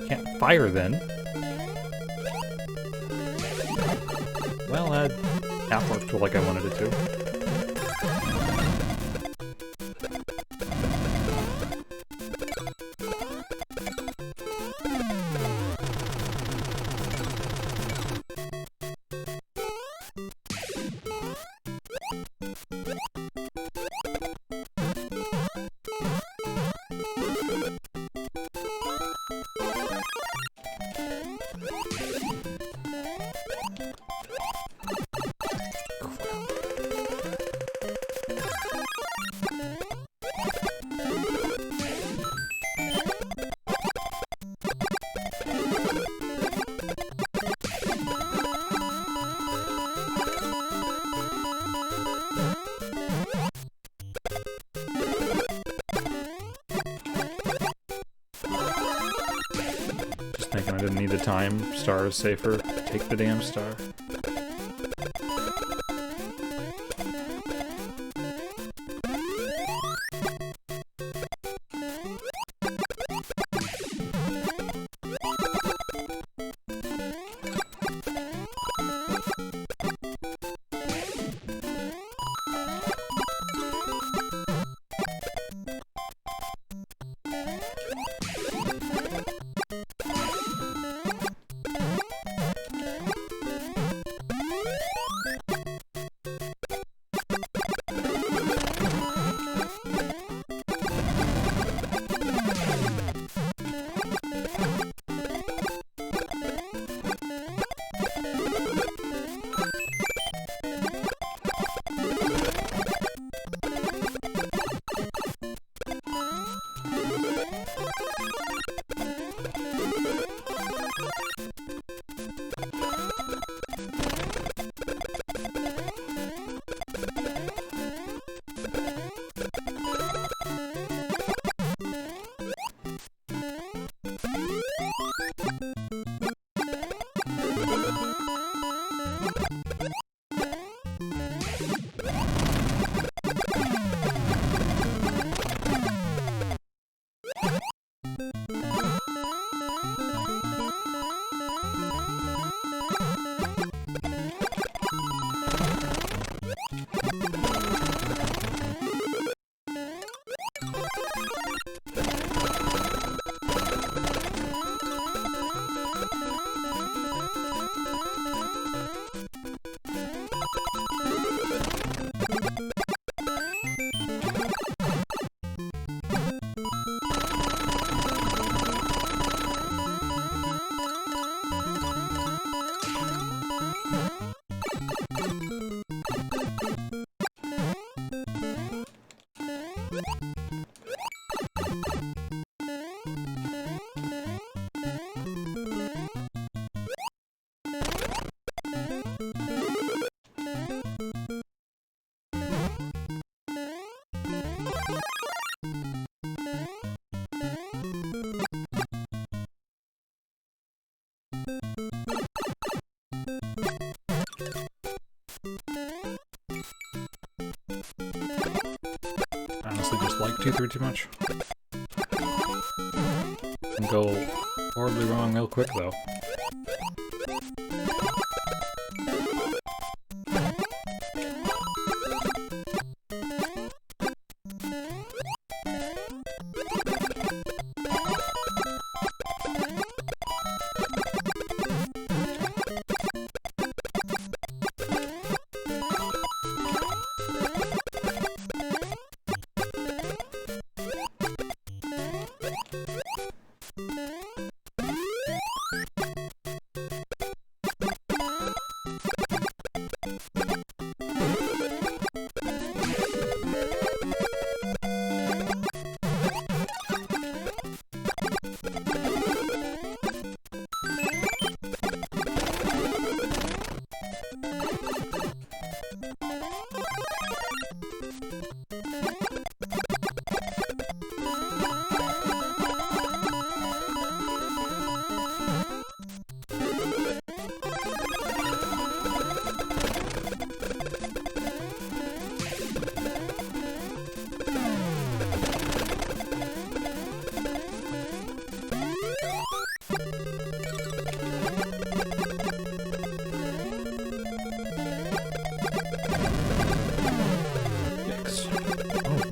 Can't fire then. Well, that half worked like I wanted it to. Thinking I didn't need the time. Star is safer. Take the damn star. Honestly, just like 2-3 too much. Can go horribly wrong real quick, though.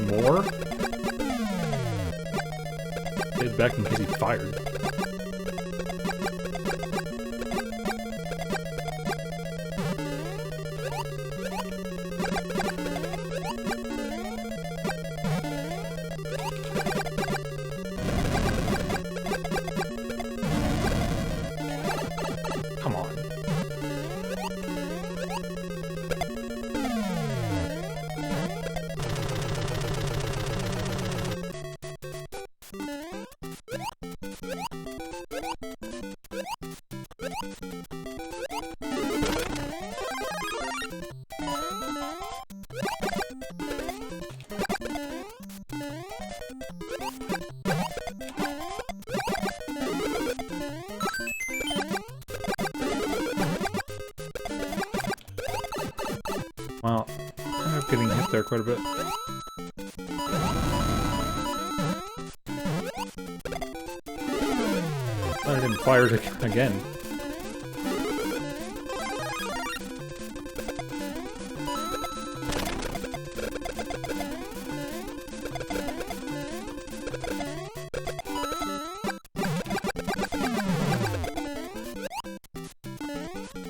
More? Head back in case he fired. Come on. Wow, I ended up getting hit there quite a bit. I didn't fire it again.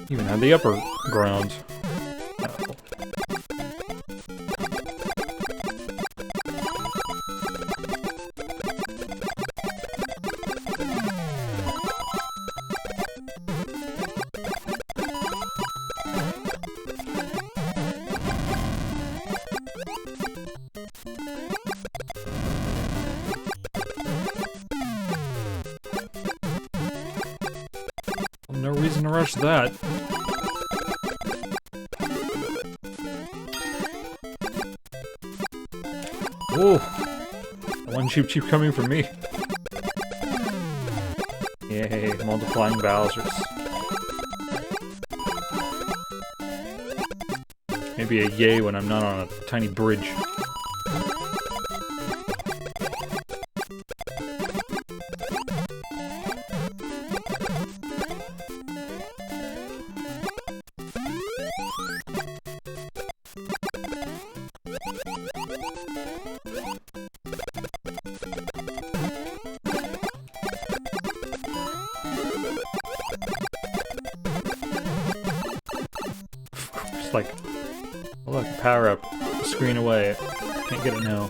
Even had the upper ground. No reason to rush that. Oh, one cheap coming from me. Yay, multiplying Bowsers. Maybe a yay when I'm not on a tiny bridge. Just like, oh look, power up, screen away. Can't get it now.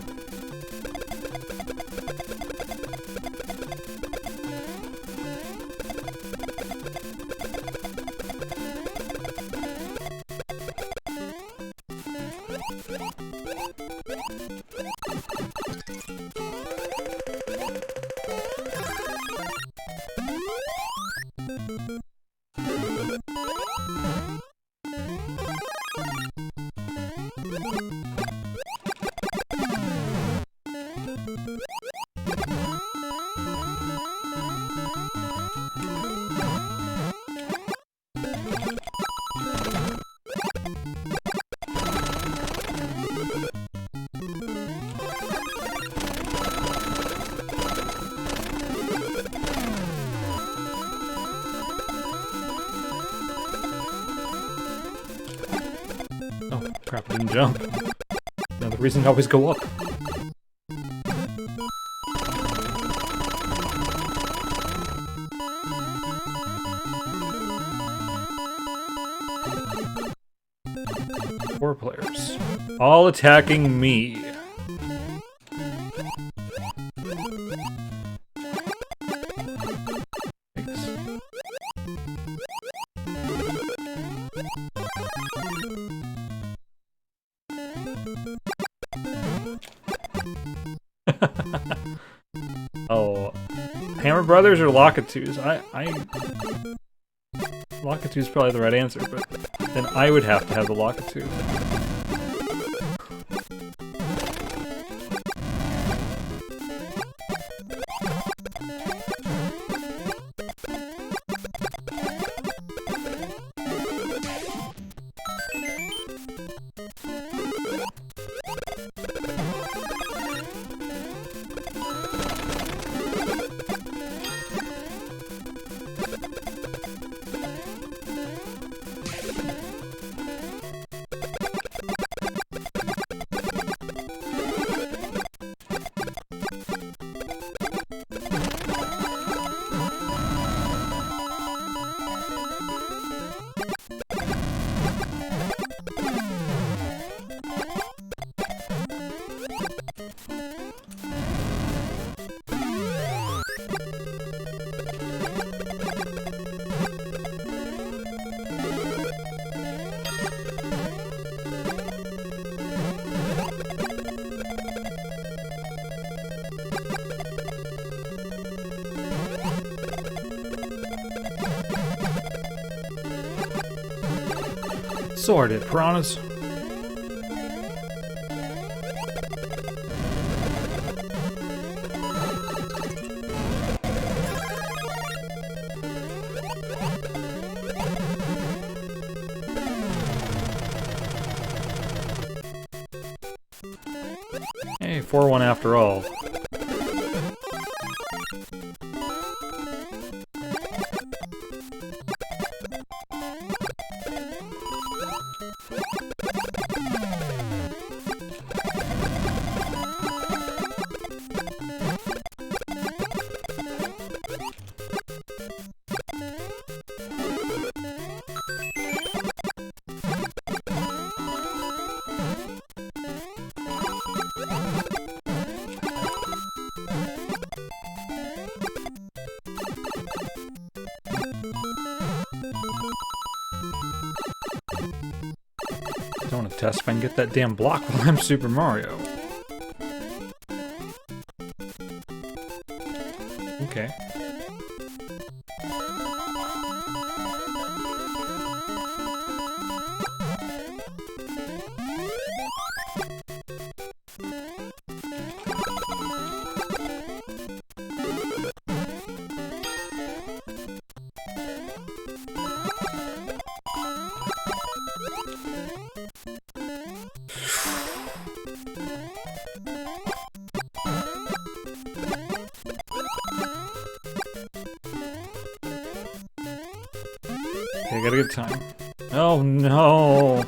Oh, crap, I didn't jump. Another reason to always go up. Four players. All attacking me. Thanks. Oh, Hammer Brothers or Lockatoos? Lockatoo's probably the right answer, but then I would have to have the Lockatoo. Sorted, piranhas. Hey, 4-1 after all. I want to test if I can get that damn block while I'm Super Mario. Okay. Okay, got a good time. Oh no!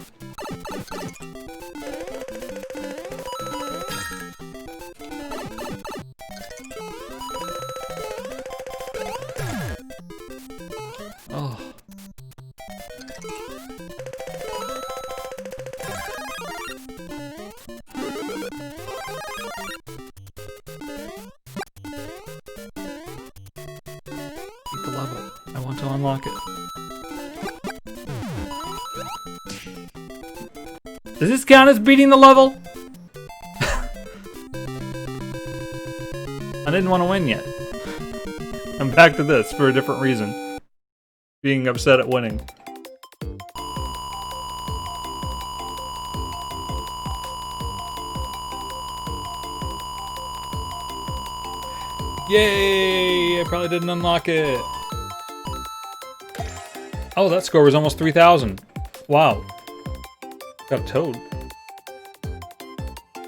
Oh. I want to unlock it. Does this count as beating the level? I didn't want to win yet. I'm back to this for a different reason. Being upset at winning. Yay! I probably didn't unlock it. Oh, that score was almost 3,000. Wow. Got a toad.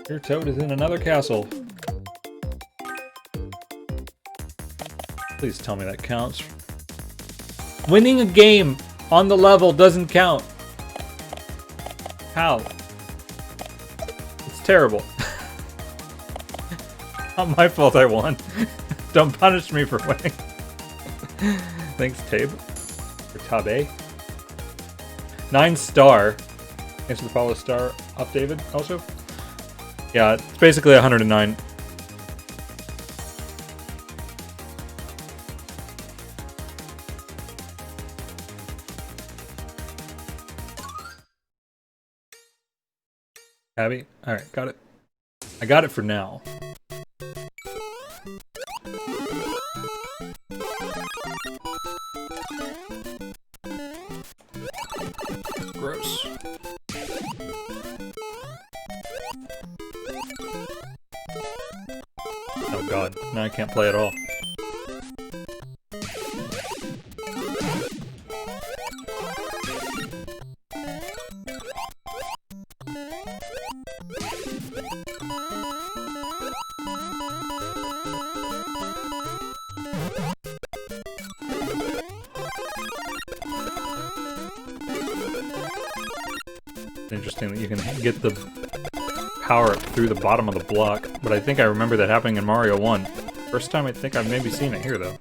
Your toad is in another castle. Please tell me that counts. Winning a game on the level doesn't count. How? It's terrible. Not my fault I won. Don't punish me for winning. Thanks, Tabe. Or Tabe. 9-star. Thanks for the follow star up, David, also. Yeah, it's basically 109. Abby? Alright, got it. I got it for now. Gross. Oh god, now I can't play at all. Interesting that you can get the power up through the bottom of the block, but I think I remember that happening in Mario 1. First time I think I've maybe seen it here, though.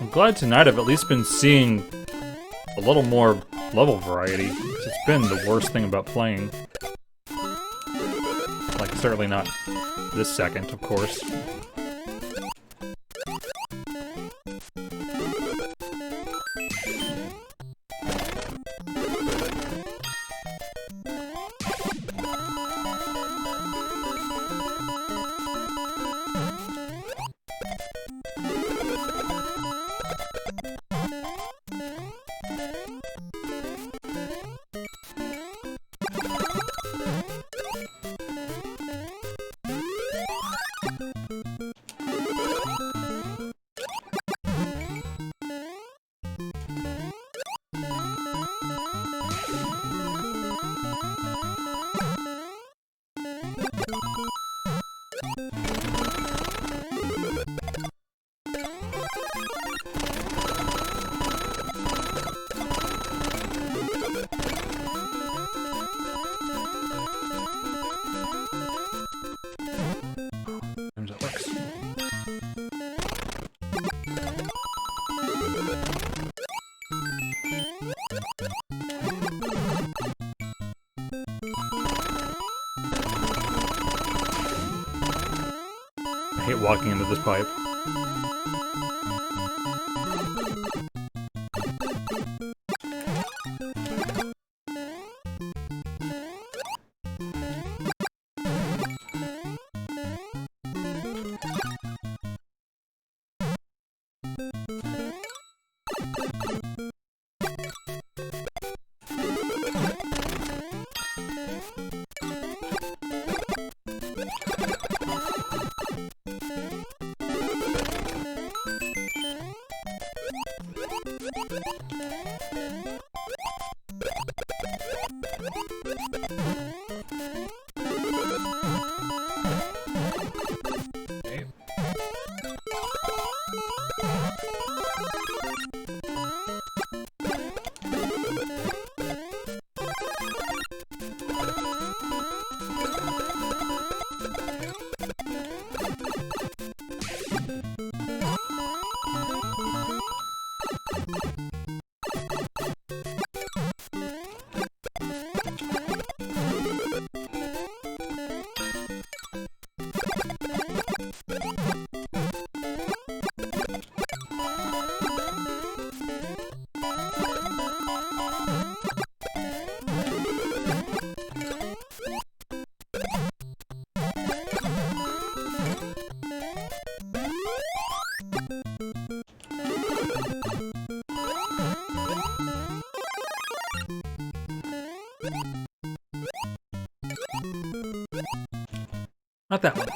I'm glad tonight I've at least been seeing a little more level variety, because it's been the worst thing about playing. Like, certainly not this second, of course. I hate walking into this pipe. Not that one.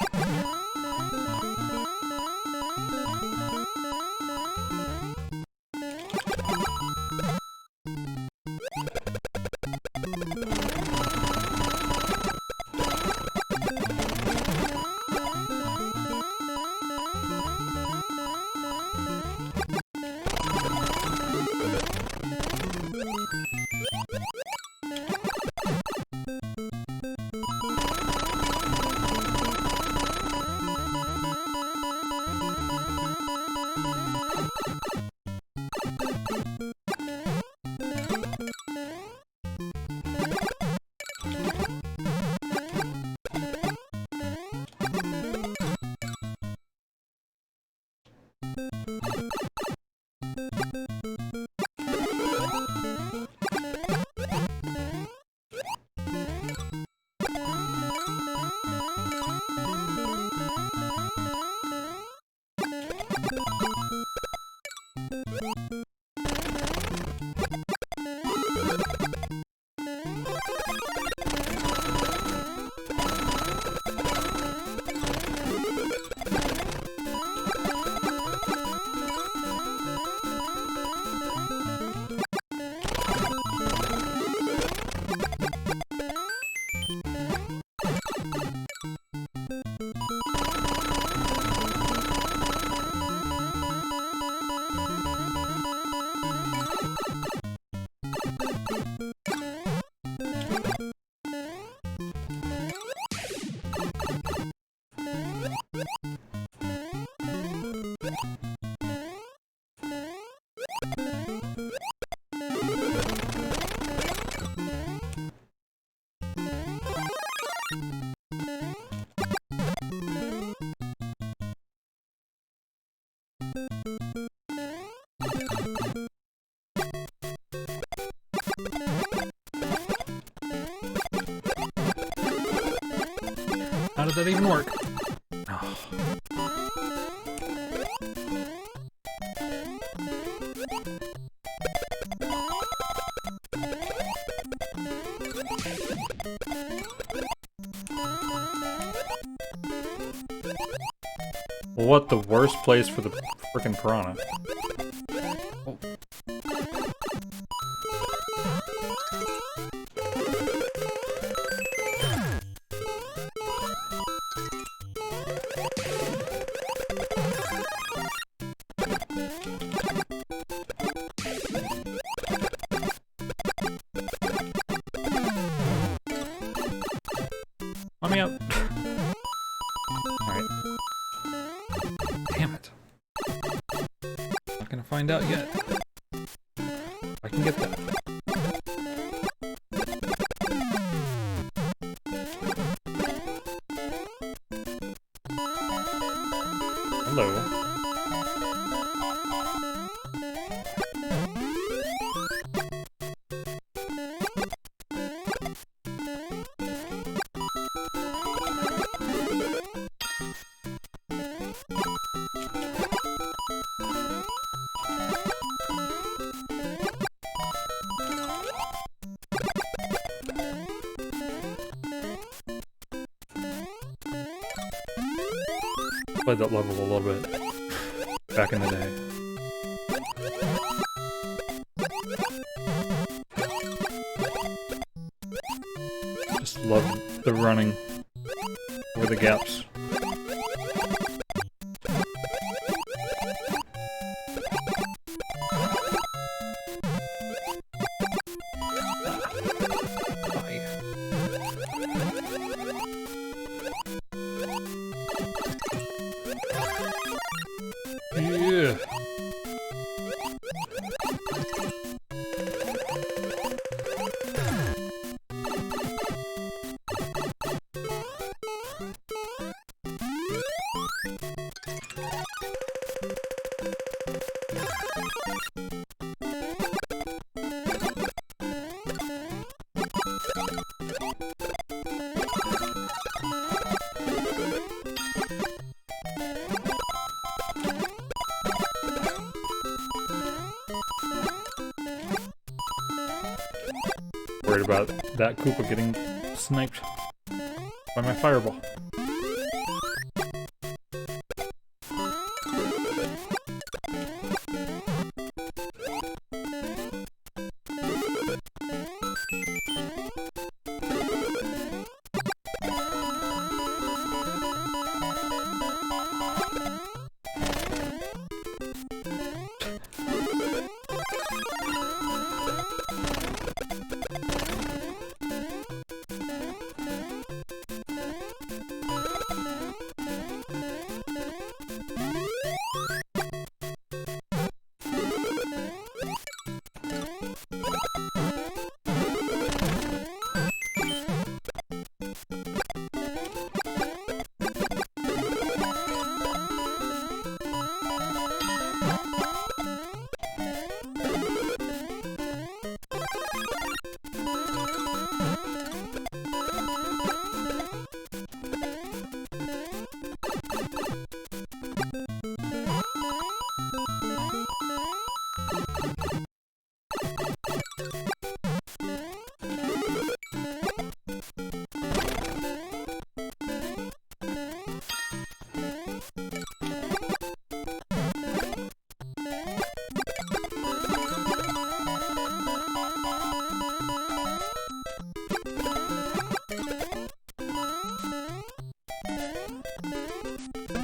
How did that even work? Oh. What the worst place for the frickin' piranha? Oh. Let me out. Alright. Damn it. Not gonna find out yet. I can get that. Hello. Played that level a little bit back in the day. Just love the running over the gaps. Yeah. worried about that Koopa getting sniped by my fireball.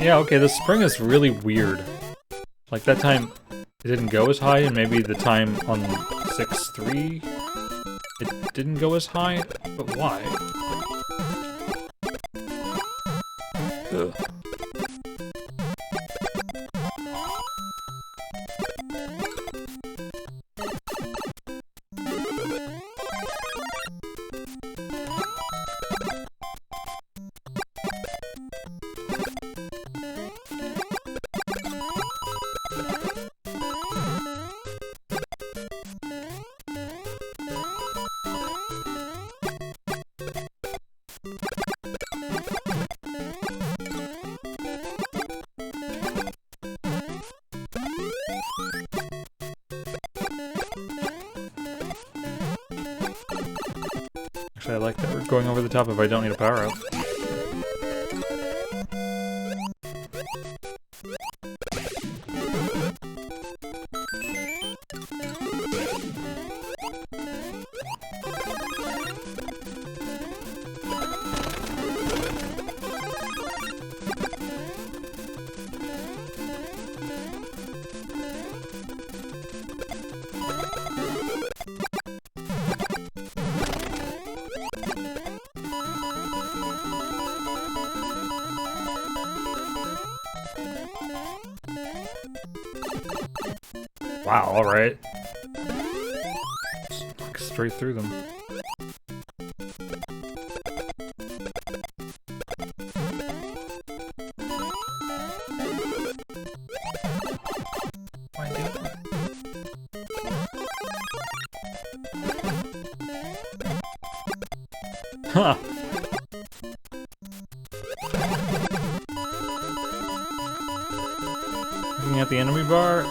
Yeah, okay, the spring is really weird. Like, that time, it didn't go as high, and maybe the time on 6-3, it didn't go as high, but why? Ugh. Actually, I like that we're going over the top if I don't need a power-up. Wow, alright. Walk straight through them. Why do that? Huh! Looking at the enemy bar.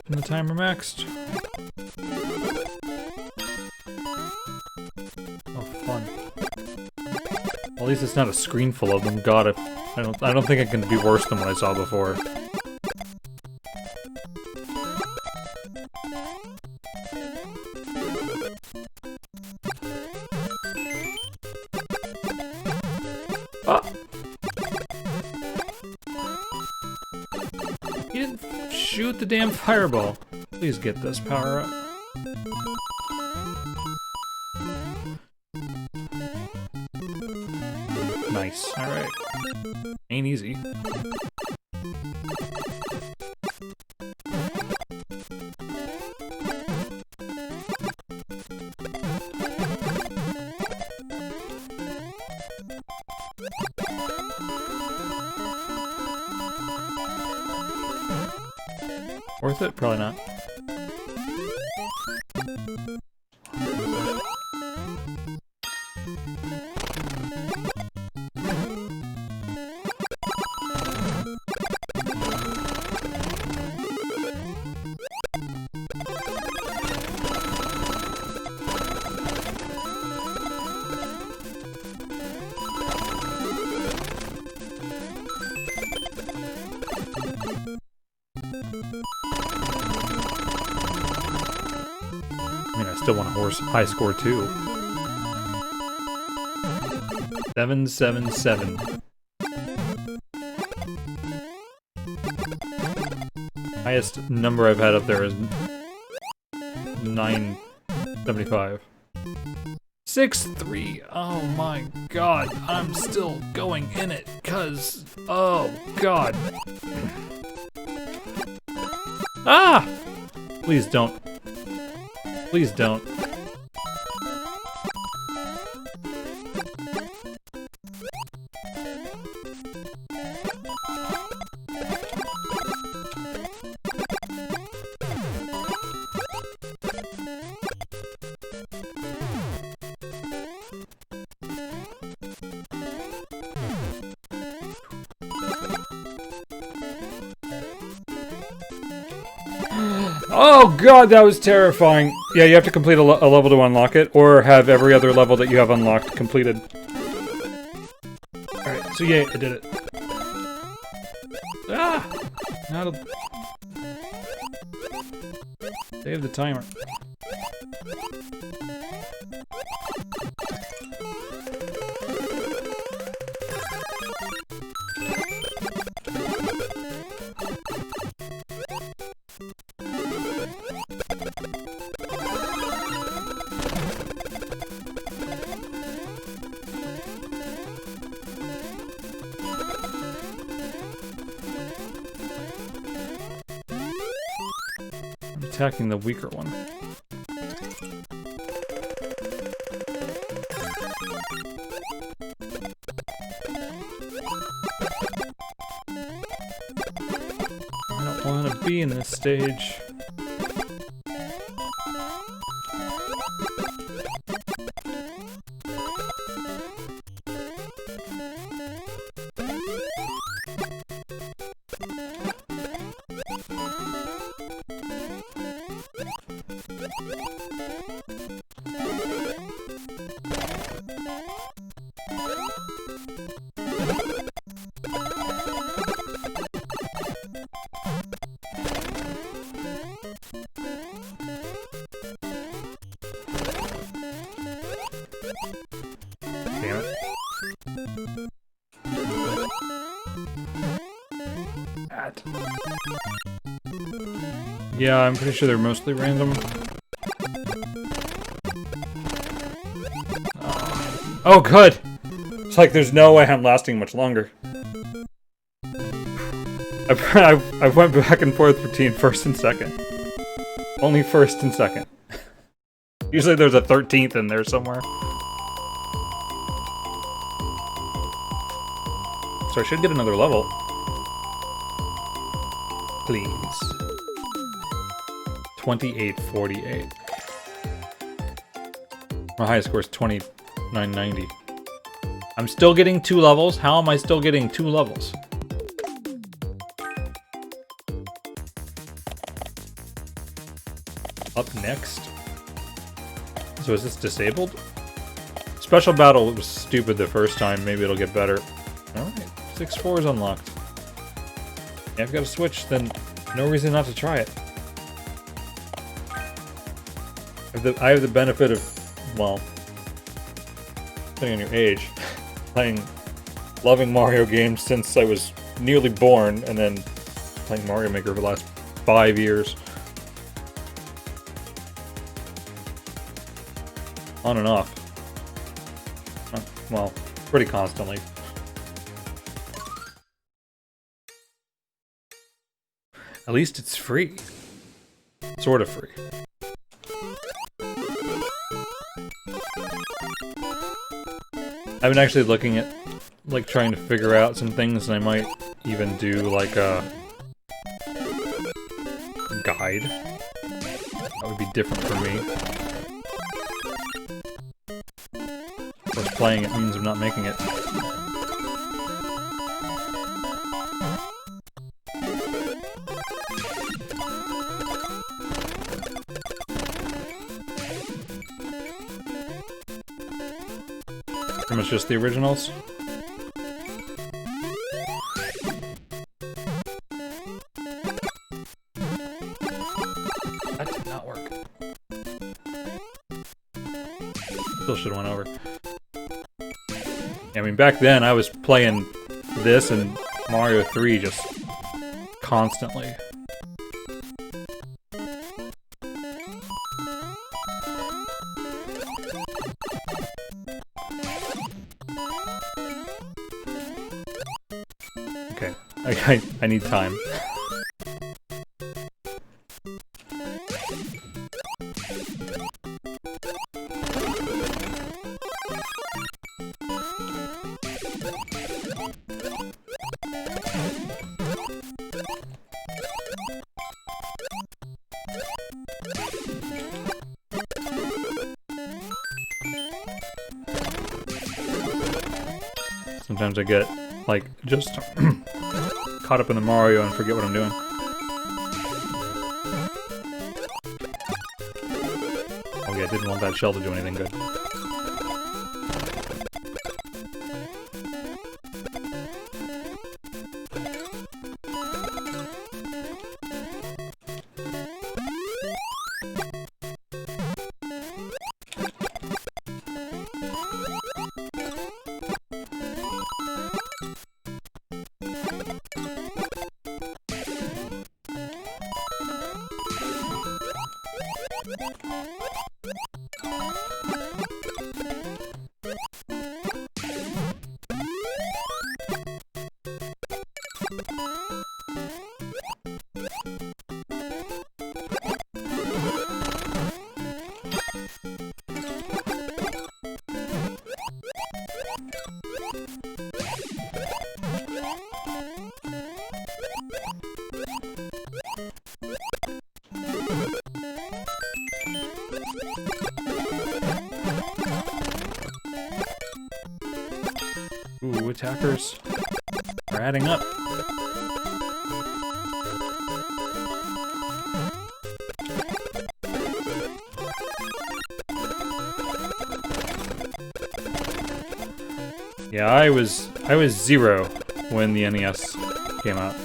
And the timer maxed. Oh, fun. Well, at least it's not a screen full of them. God, I don't think it can be worse than what I saw before. shoot the damn fireball. Please get this power up. Nice. Alright. Ain't easy. Worth it? Probably not. I mean, I still want a high score too. 777. Highest number I've had up there is 975. 6-3. Oh my god, I'm still going in it, cause oh god. Ah! Please don't. Please don't. Oh god, that was terrifying. Yeah, you have to complete a level to unlock it, or have every other level that you have unlocked completed. Alright, so yay, I did it. Ah! Now to save the timer. Attacking the weaker one. I don't want to be in this stage. Damn it. Yeah, I'm pretty sure they're mostly random. Oh, good! It's like there's no way I'm lasting much longer. I went back and forth between first and second. Only first and second. Usually there's a 13th in there somewhere. So I should get another level. Please. 2848. My highest score is 2990. I'm still getting 2 levels. How am I still getting 2 levels? Up next. So is this disabled? Special battle was stupid the first time. Maybe it'll get better. Alright. 6-4 is unlocked. Yeah, I've got a Switch, then no reason not to try it. I have the benefit of, well, depending on your age, loving Mario games since I was nearly born, and then playing Mario Maker for the last 5 years. On and off. Well, pretty constantly. At least it's free. Sort of free. I've been actually looking at, like, trying to figure out some things, and I might even do, like, a guide. That would be different for me. Of course, playing it means I'm not making it. Pretty much just the originals. That did not work. Still should have went over. I mean, back then I was playing this and Mario 3 just constantly. Okay, I need time. Sometimes I get, like, just caught up in the Mario and forget what I'm doing. Oh yeah, I didn't want that shell to do anything good. Ooh, attackers are adding up. Yeah, I was 0 when the NES came out.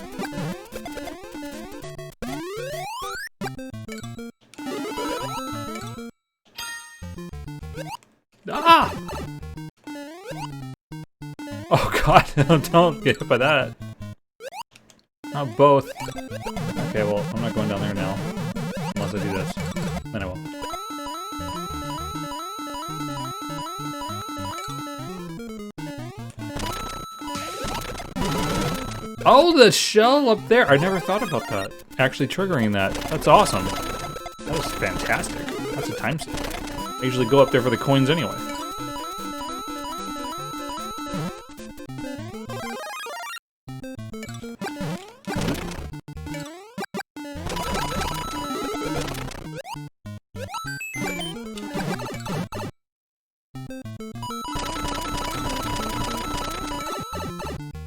Ah! Oh god, don't get hit by that. Not both. Okay, well, I'm not going down there now. Unless I do this. Then I will. Oh, the shell up there! I never thought about that. Actually triggering that. That's awesome. That was fantastic. That's a time save. I usually go up there for the coins anyway.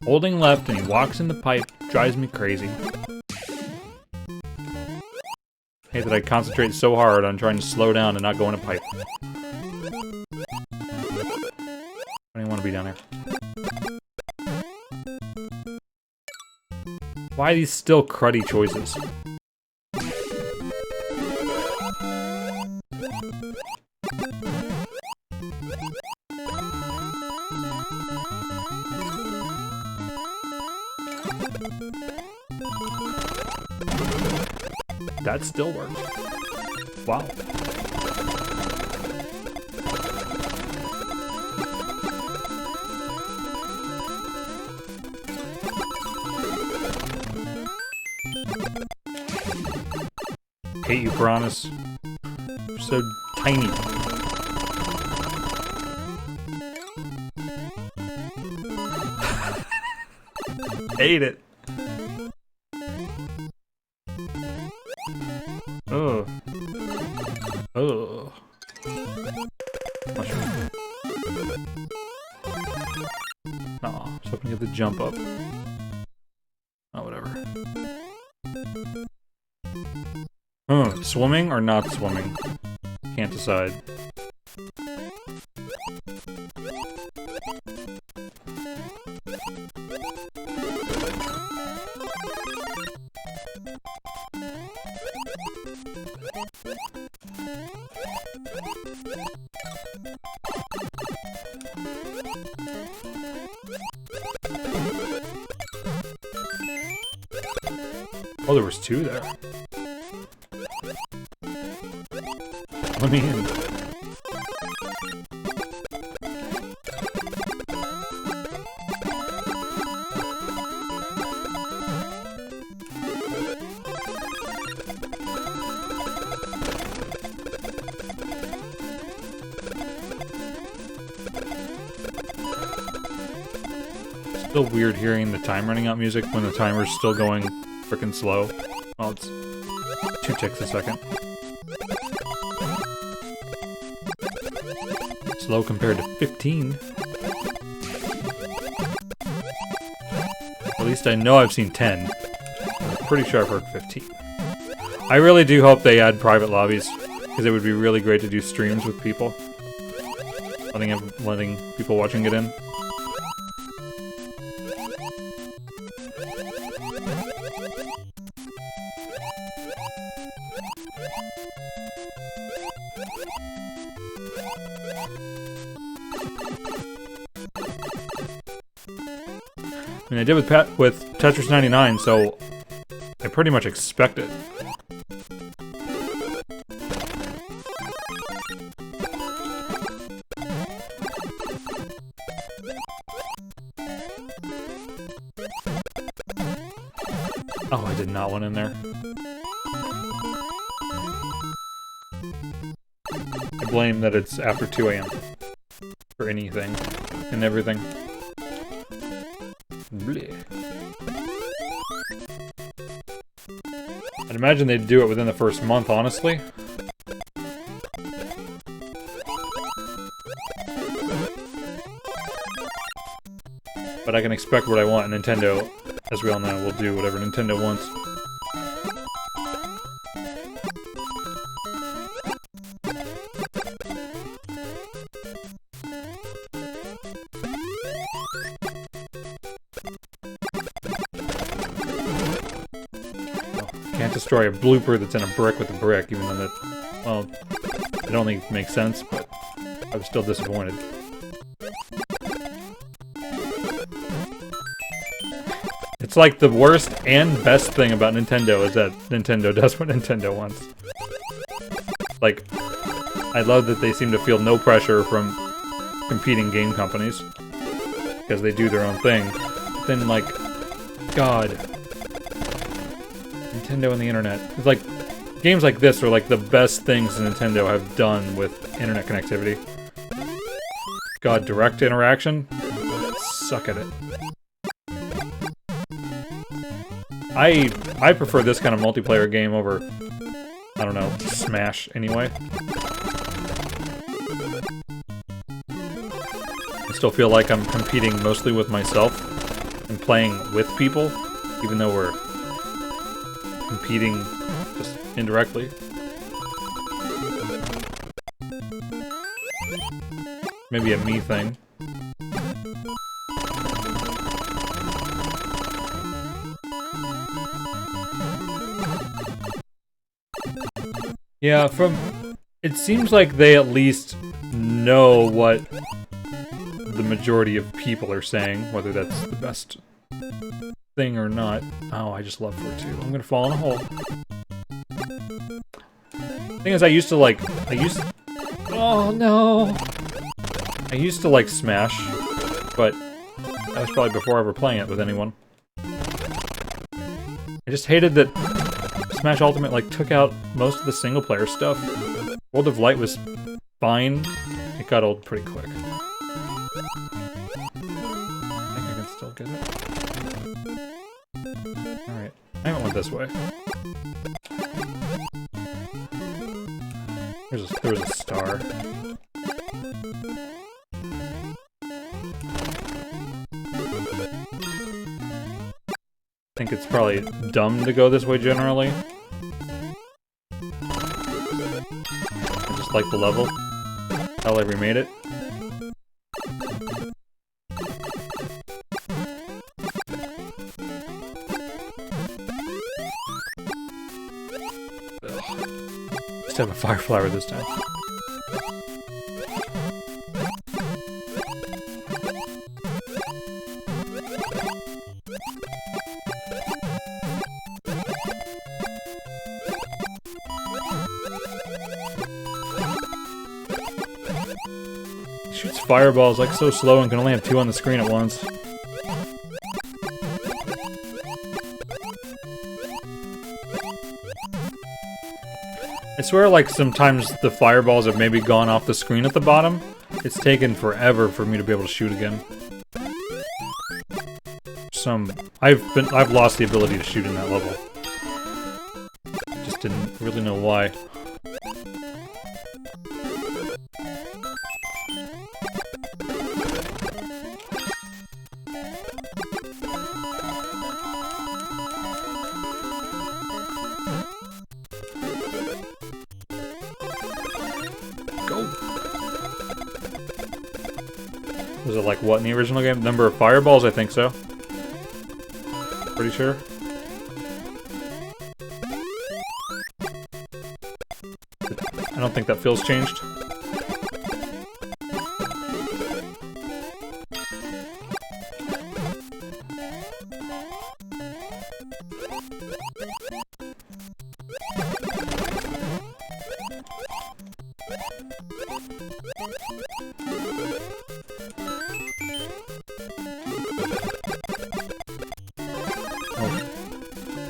Holding left and he walks in the pipe drives me crazy. I hate that I concentrate so hard on trying to slow down and not go in a pipe. I don't want to be down there. Why are these still cruddy choices? That still worked. Wow. Hate you, piranhas. You're so tiny. Hate it. Ugh. Ugh. Mushroom. Aw, I was hoping to get the jump up. Oh, whatever. Swimming or not swimming? Can't decide. Oh, there was two there. Let me in. Still weird hearing the time running out music when the timer's still going frickin' slow. Oh, it's 2 ticks a second. Slow compared to 15. At least I know I've seen 10. I'm pretty sure I've heard 15. I really do hope they add private lobbies, because it would be really great to do streams with people. Letting people watching get in. I mean, I did with Tetris 99, so I pretty much expect it. Oh, I did not want in there. I blame that it's after 2 AM for anything and everything. Blech. I'd imagine they'd do it within the first month, honestly. But I can expect what I want, and Nintendo, as we all know, will do whatever Nintendo wants. Can't destroy a blooper that's in a brick with a brick, even though that, well, it only makes sense, but I was still disappointed. It's like the worst and best thing about Nintendo is that Nintendo does what Nintendo wants. Like, I love that they seem to feel no pressure from competing game companies, because they do their own thing. But then, like, God, Nintendo and the internet. It's like, games like this are like the best things Nintendo have done with internet connectivity. God, direct interaction? Suck at it. I prefer this kind of multiplayer game over, I don't know, Smash anyway. I still feel like I'm competing mostly with myself and playing with people, even though we're competing just indirectly. Maybe a me thing. Yeah, it seems like they at least know what the majority of people are saying, whether that's the best thing or not. Oh, I just love 4-2. I'm gonna fall in a hole. Thing is, oh no! I used to like Smash, but that was probably before ever playing it with anyone. I just hated that Smash Ultimate like took out most of the single player stuff. World of Light was fine. It got old pretty quick. I think I can still get it. Alright. I haven't went this way. There was a star. I think it's probably dumb to go this way generally. I just like the level. Hell, I remade it. Just have a fire flower this time. Shoots fireballs like so slow and can only have 2 on the screen at once. I swear, like, sometimes the fireballs have maybe gone off the screen at the bottom. It's taken forever for me to be able to shoot again. I've lost the ability to shoot in that level. Just didn't really know why. Was it like what in the original game? Number of fireballs? I think so. Pretty sure. I don't think that feels changed.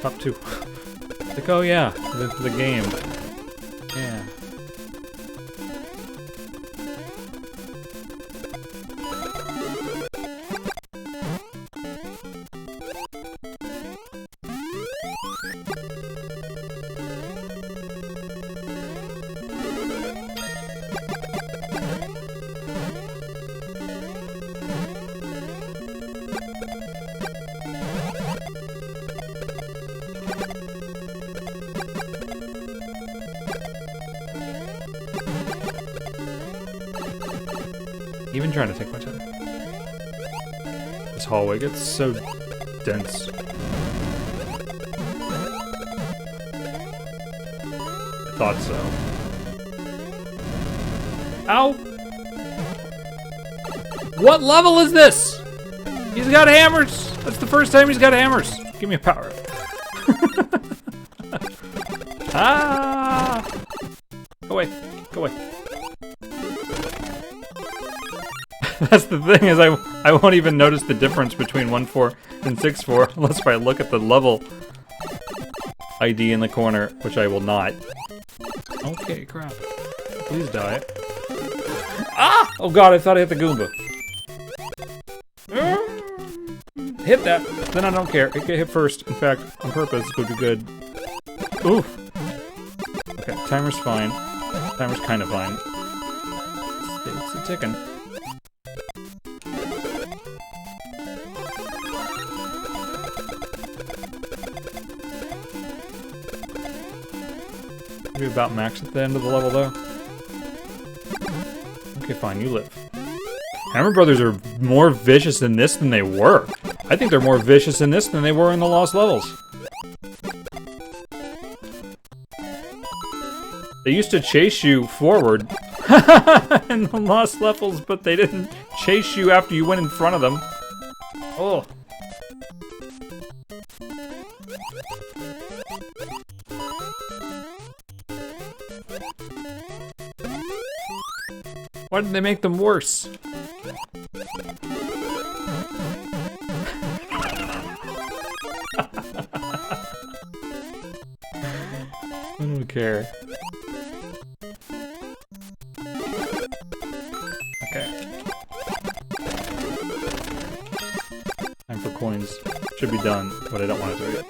Top 2. Like, oh yeah, the game. Yeah. Even trying to take my time. This hallway gets so dense. I thought so. Ow! What level is this? He's got hammers! That's the first time he's got hammers. Give me a power up. Ah! Go away. Go away. That's the thing, is I won't even notice the difference between 1-4 and 6-4 unless I look at the level ID in the corner, which I will not. Okay, crap. Please die. Ah! Oh god, I thought I hit the Goomba. Hit that, then I don't care. It get hit first. In fact, on purpose would be good. Oof. Okay, timer's fine. Timer's kind of fine. It's a ticking. Maybe about max at the end of the level, though. Okay, fine, you live. Hammer Brothers are more vicious in this than they were. I think they're more vicious in this than they were in the Lost Levels. They used to chase you forward in the Lost Levels, but they didn't chase you after you went in front of them. Oh. Why did they make them worse? I don't care. Okay. Time for coins. Should be done, but I don't want it to be.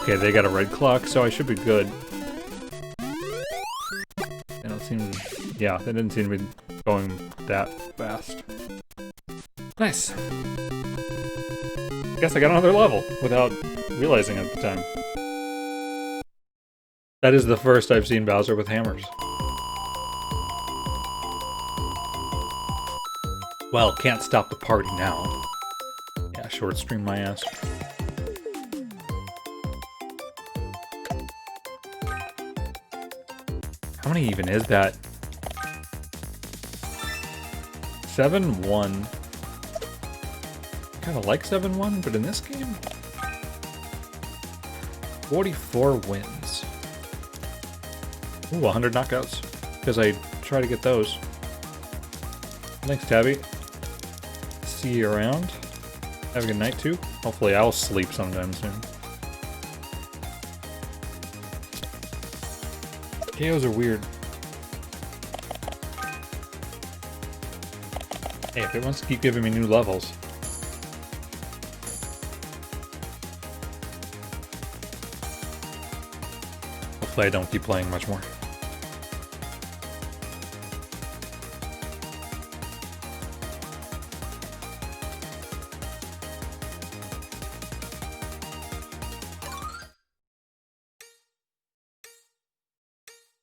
Okay, they got a red clock, so I should be good. They don't seem... Yeah, they didn't seem to be going that fast. Nice. Guess I got another level without realizing it at the time. That is the first I've seen Bowser with hammers. Well, can't stop the party now. Yeah, short stream my ass. How many even is that? 7-1. Kinda like 7-1, but in this game? 44 wins. Ooh, 100 knockouts. Because I try to get those. Thanks, Tabby. See you around. Have a good night, too. Hopefully I'll sleep sometime soon. KOs are weird. Hey, if it wants to keep giving me new levels. Hopefully I don't keep playing much more.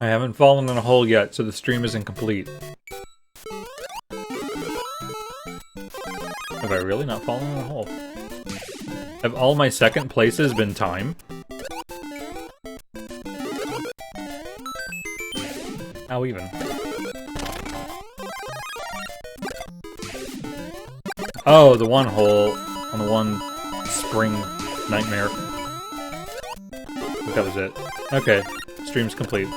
I haven't fallen in a hole yet, so the stream isn't complete. Have I really not fallen in a hole? Have all my second places been time? How even? Oh, the one hole on the one spring nightmare. I think that was it. Okay, stream's complete.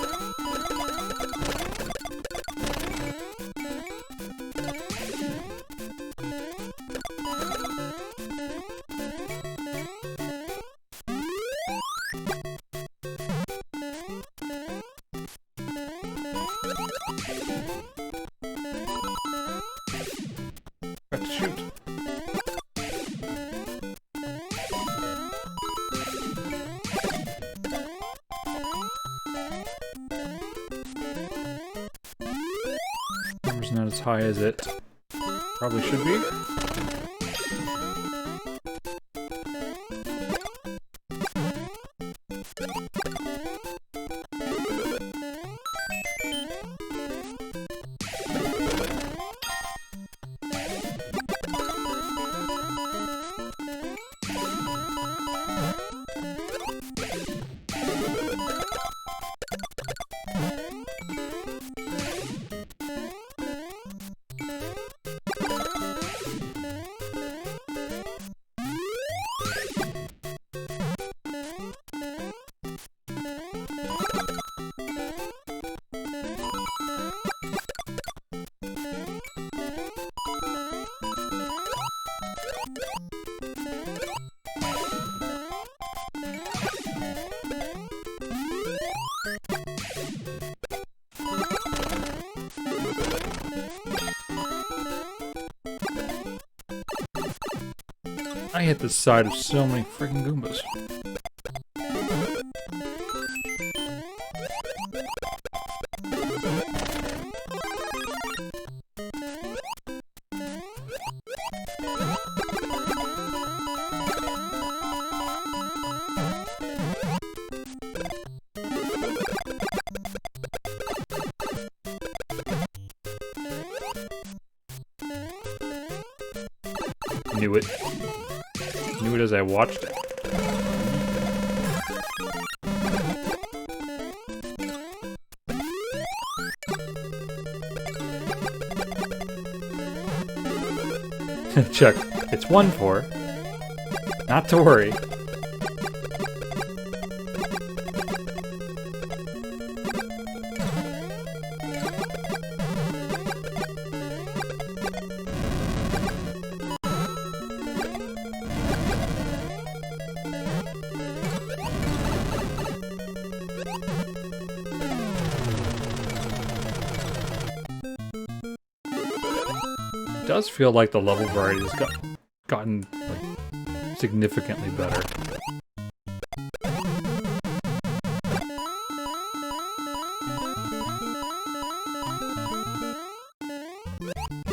Not as high as it probably should be. I hit the side of so many freaking Goombas. Knew it. Knew it as I watched it. Check. It's 1-4. Not to worry. does feel like the level variety has gotten like significantly better.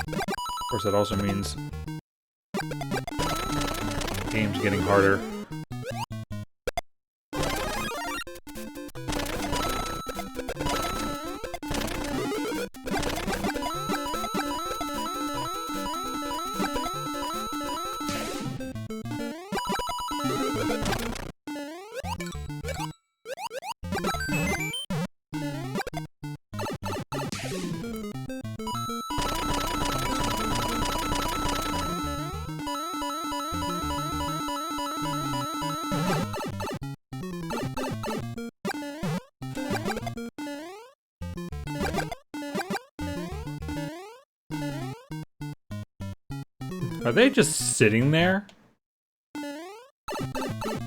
Of course, that also means the game's getting harder. Are they just sitting there?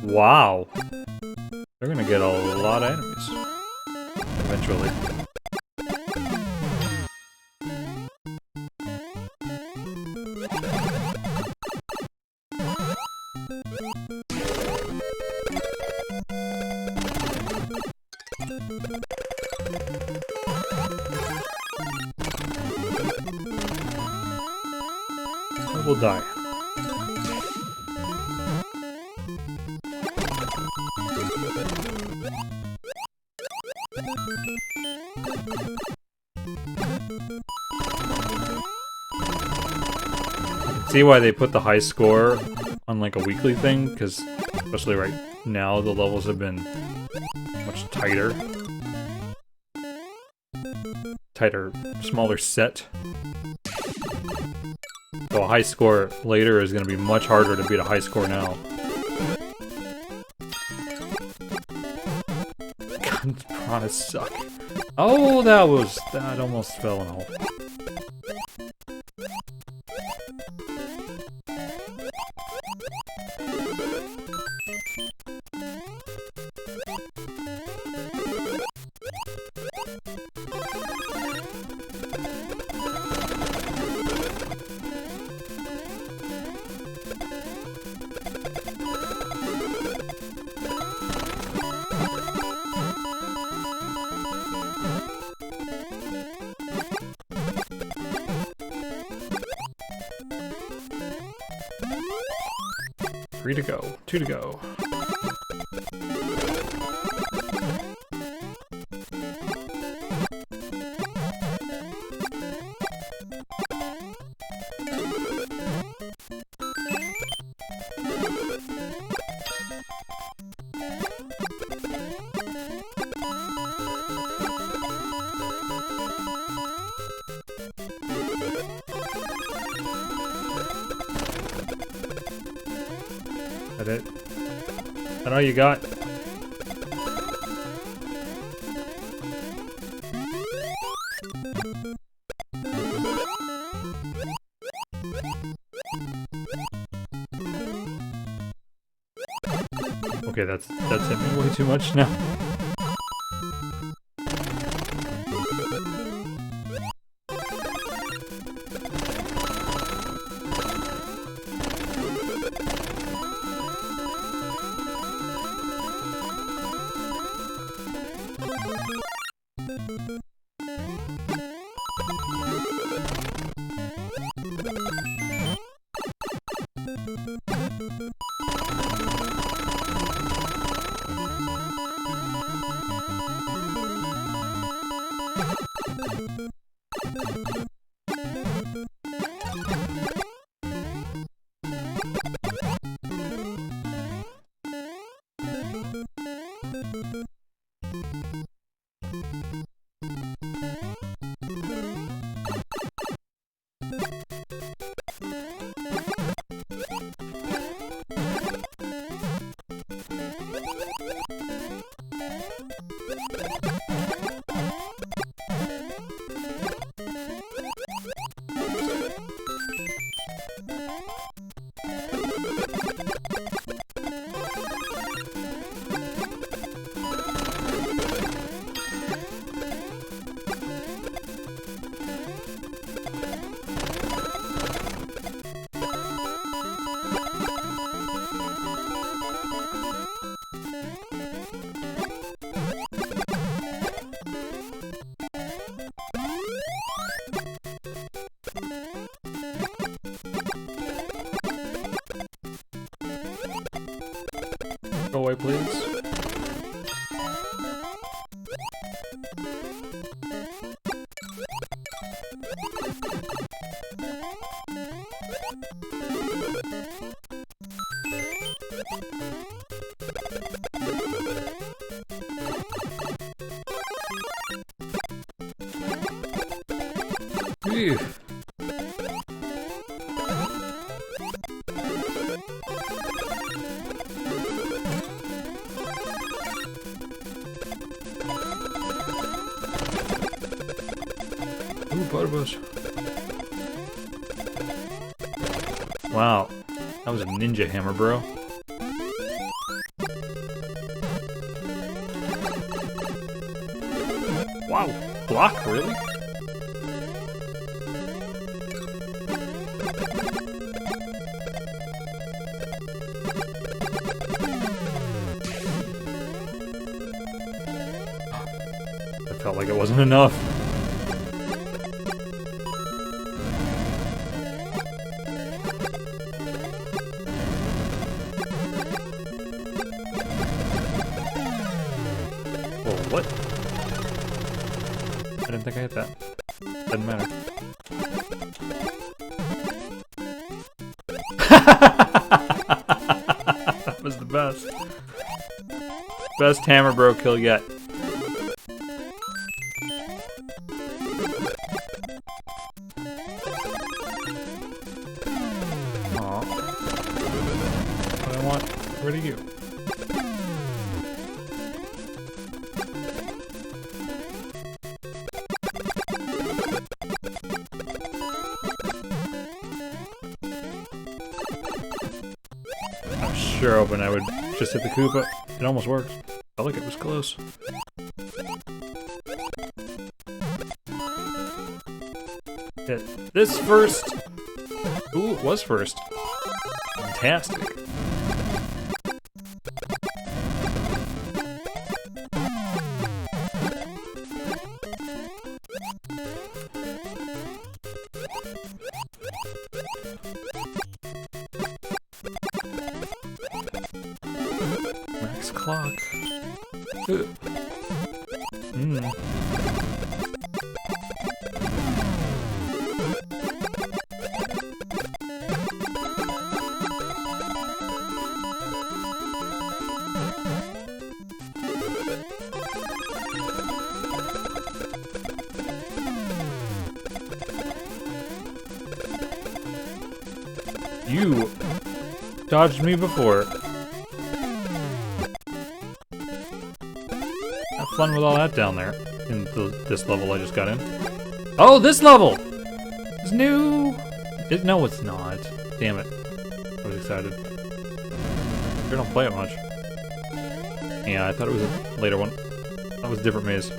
Wow. They're gonna get a lot of enemies. Eventually. We'll die. See why they put the high score on like a weekly thing, because especially right now the levels have been much tighter. Smaller set. So a high score later is going to be much harder to beat a high score now. Guns piranhas suck. Oh, that almost fell in a hole. Three to go. 2 to go. That it? That all you got? Okay, that's hit me way too much now. Ew. Ooh, butterbush. Wow, that was a ninja hammer, bro. Wow, block, really? I felt like it wasn't enough. Whoa, what? I didn't think I hit that. Doesn't matter. That was the best. Best hammer bro kill yet. Aw. What I want. Where are you? Sure hoping I would just hit the Koopa. It almost worked. Felt like it was close. Hit this first. Ooh, it was first. Fantastic. Max clock. You dodged me before. Have fun with all that down there in this level I just got in. Oh, this level! It's new! No, it's not. Damn it. I was excited. I don't play it much. Yeah, I thought it was a later one. That was a different maze.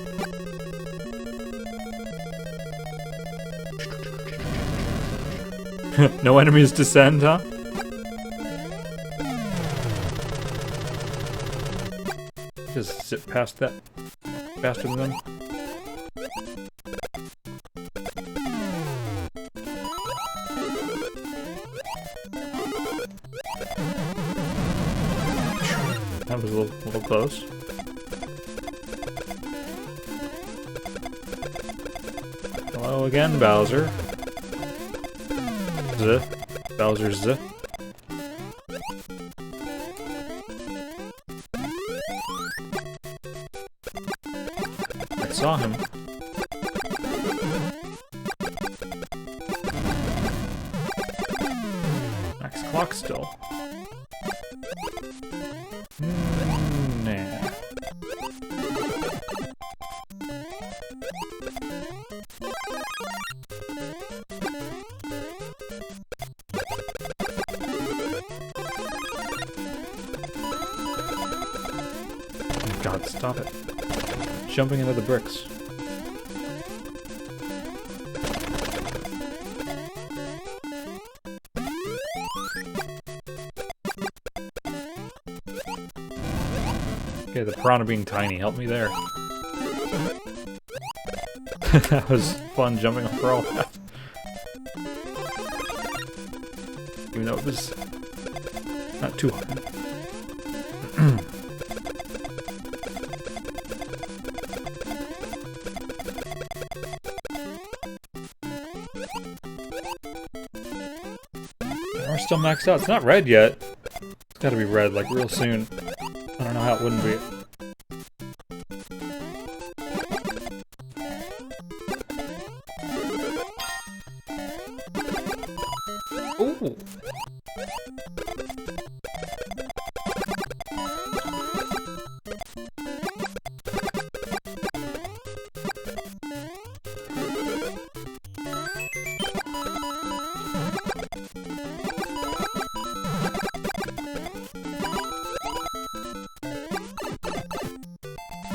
No enemies descend, huh? Just zip past that faster than them. That was a little close. Hello again, Bowser. Bowser's I saw him. Max clock still. Nah. God, stop it. Jumping into the bricks. Okay, the piranha being tiny helped me there. That was fun jumping over all that. Even though it was not too hard. We're still maxed out. It's not red yet. It's gotta be red, like, real soon. I don't know how it wouldn't be.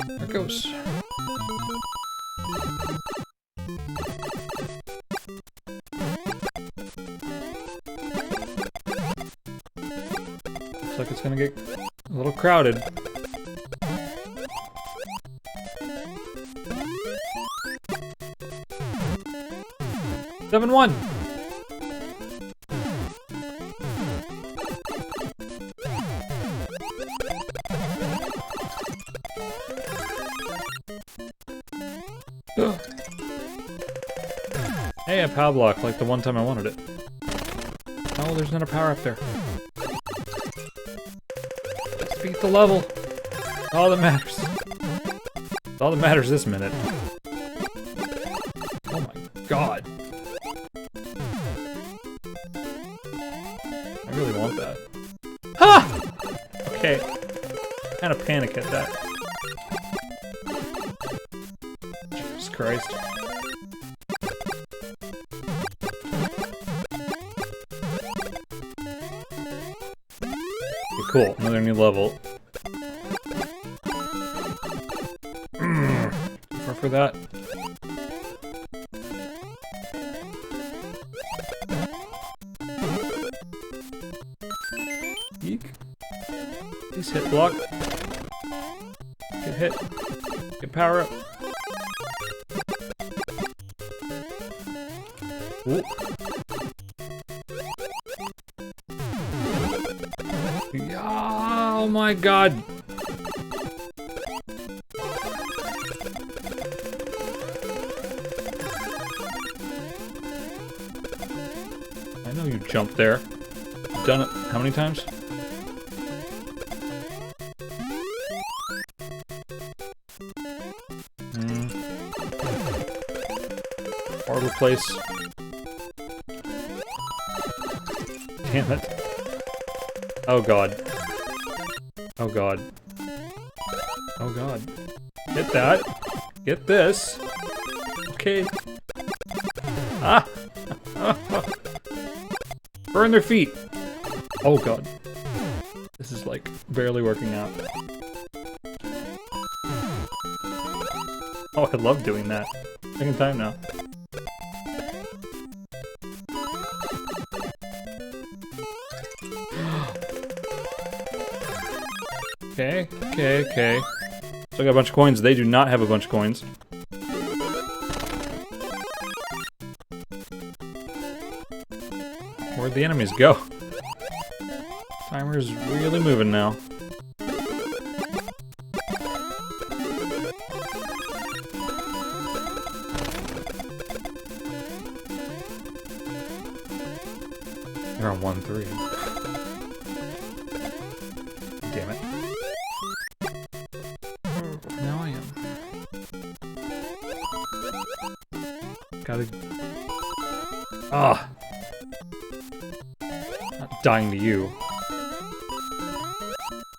There it goes. Looks like it's gonna get a little crowded. Seven one. Hey, a power block, like the one time I wanted it. Oh, there's not a power up there. Let's beat the level. All that matters. All that matters this minute. Oh my god. I really want that. Ha! Okay. Kind of panic at that. Jesus Christ. Cool, another new level. Far for that. Eek. Please hit block. Get hit. Get power up. Ooh. Oh my god! I know you jumped there. You've done it how many times? Horrible place. Damn it. Oh god. Oh god. Oh god. Get that. Get this. Okay. Ah! Burn their feet! Oh god. This is like barely working out. Oh, I love doing that. Second time now. Okay, okay, okay. So I got a bunch of coins. They do not have a bunch of coins. Where'd the enemies go? Timer's really moving now. They're on 1-3. Damn it. Now I am. Gotta... Ah! Not dying to you.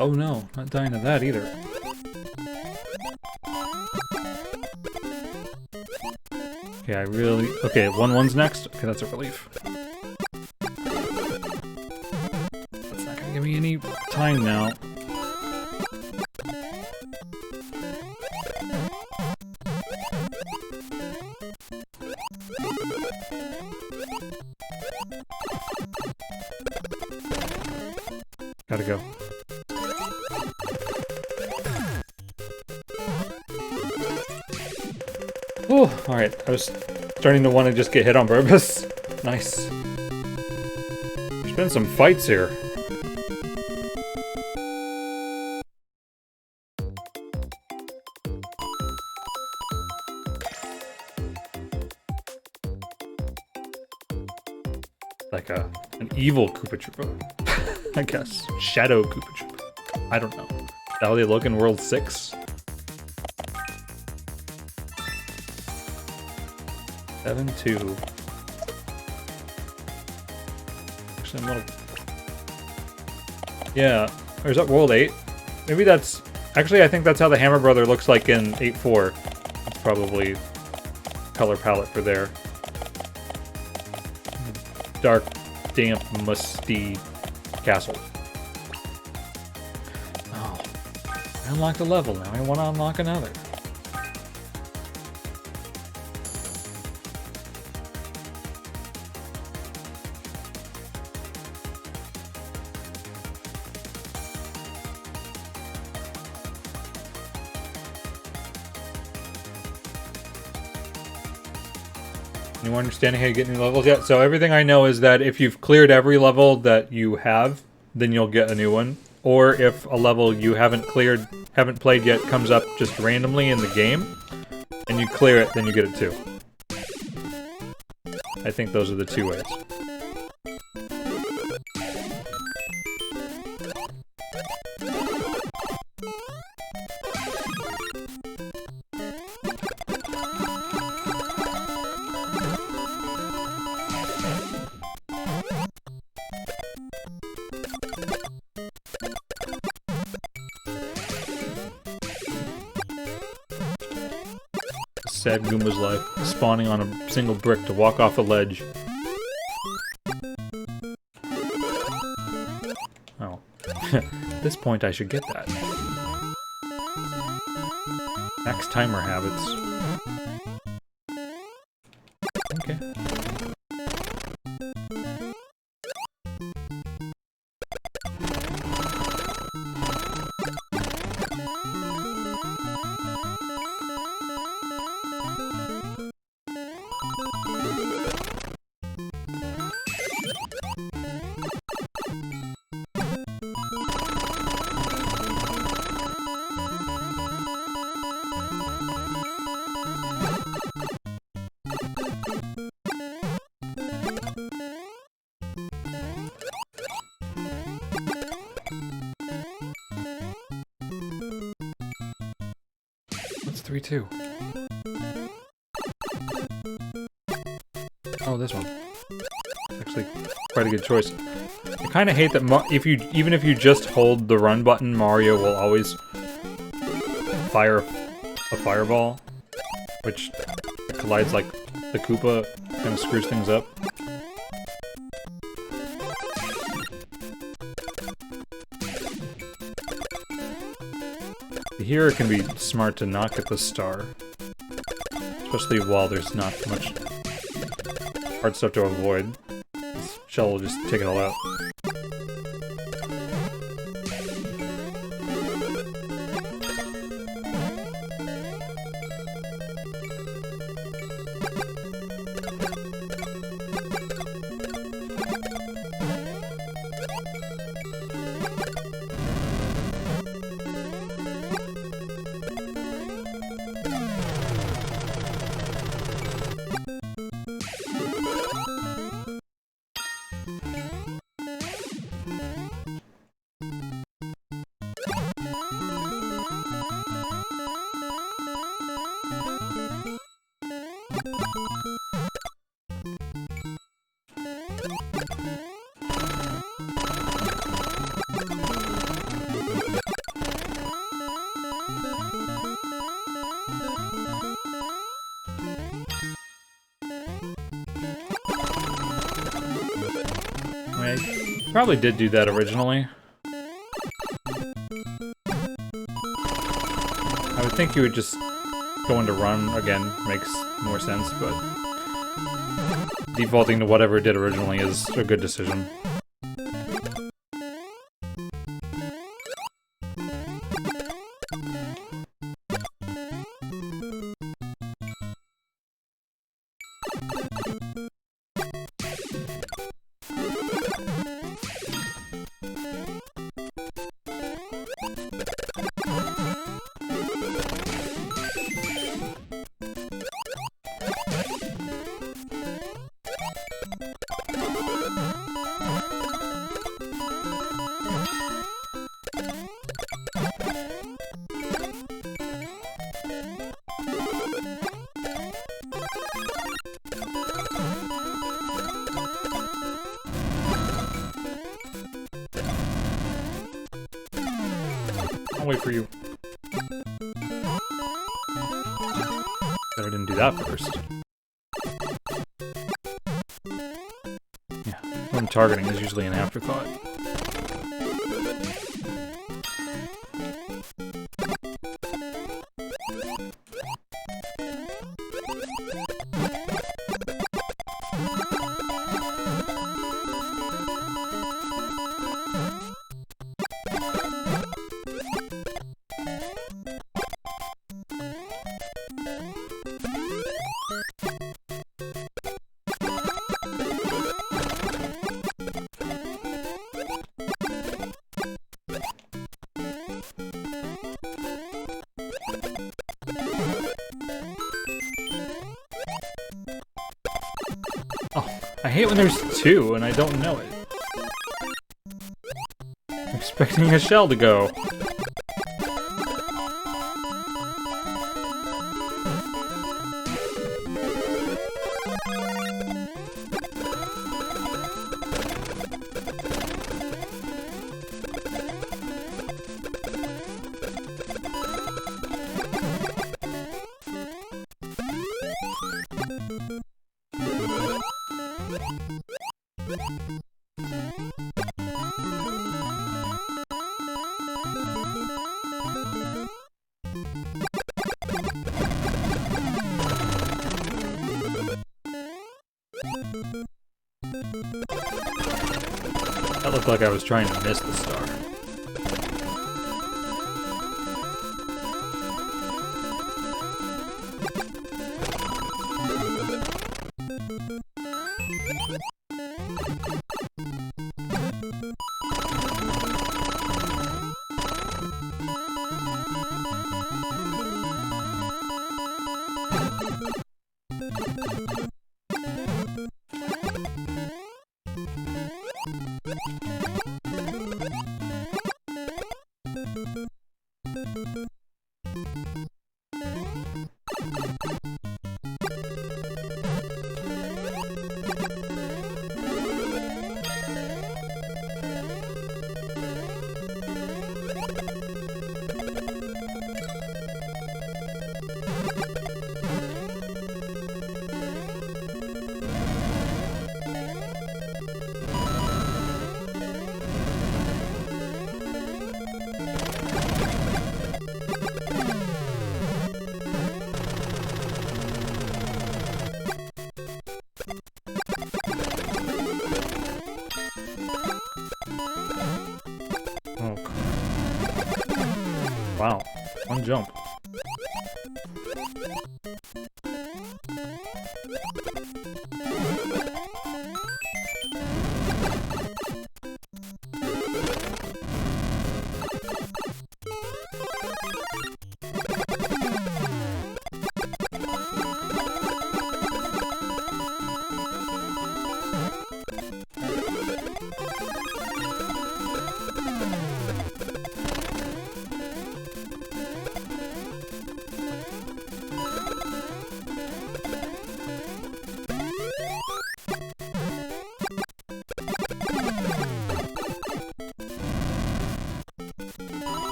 Oh no, not dying to that either. Okay, I really... Okay, 1-1's next? Okay, that's a relief. That's not gonna give me any time now. Gotta go. Oh, alright. I was starting to want to just get hit on purpose. Nice. There's been some fights here. Like an evil Koopa Troopa. I guess. Shadow Koopa Troopa. I don't know. Is that how they look in World 6? 7-2. Actually, I'm a little... Yeah. Or is that World 8? Maybe that's... Actually, I think that's how the Hammer Brother looks like in 8-4. It's probably color palette for there. Dark, damp, musty castle. Oh. unlocked a level, now I want to unlock another. Anyone understanding how you get new levels yet? So everything I know is that if you've cleared every level that you have, then you'll get a new one. Or if a level you haven't played yet comes up just randomly in the game, and you clear it, then you get it too. I think those are the two ways. Sad Goomba's life, spawning on a single brick to walk off a ledge. Oh. At this point I should get that. Max timer habits. Okay. What's 3-2? Oh, this one. Actually, quite a good choice. I kind of hate that even if you just hold the run button, Mario will always fire a fireball, which collides like the Koopa, kind of screws things up. Here it can be smart to not get the star, especially while there's not much hard stuff to avoid. This shell will just take it all out. I probably did do that originally. I would think you would just go into run again, makes more sense, but defaulting to whatever it did originally is a good decision. I'll wait for you. Bet I didn't do that first. Yeah, when targeting is usually an afterthought. hate when there's two and I don't know it. I'm expecting a shell to go. That looked like I was trying to miss the star. Wow, one jump.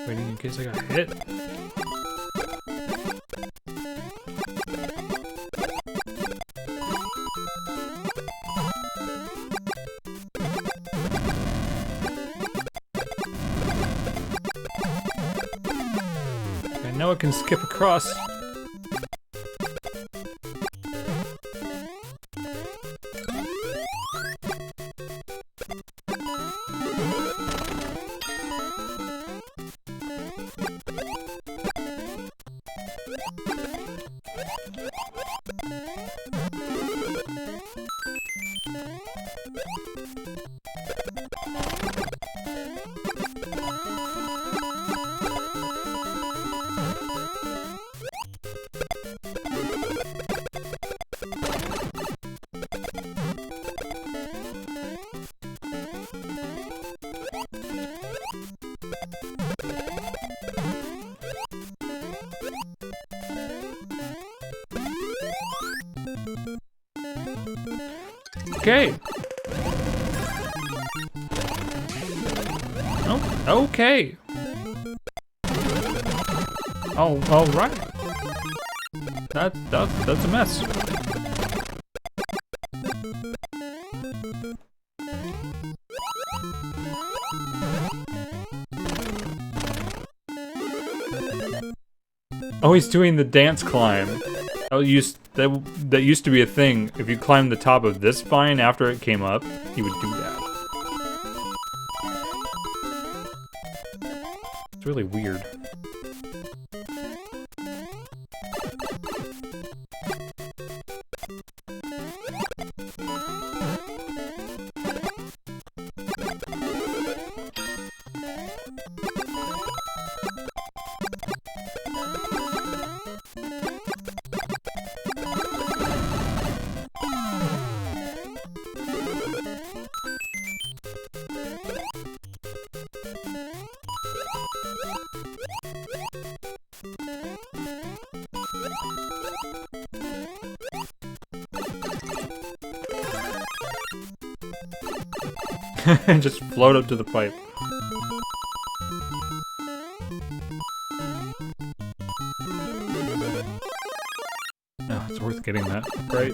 Waiting in case I got hit. I know I can skip across. Okay. Oh, okay. Oh, all right. That's a mess. Oh, he's doing the dance climb. Oh, that used to be a thing. If you climbed the top of this vine after it came up, he would do that. It's really weird. and just float up to the pipe. Oh, it's worth getting that, right?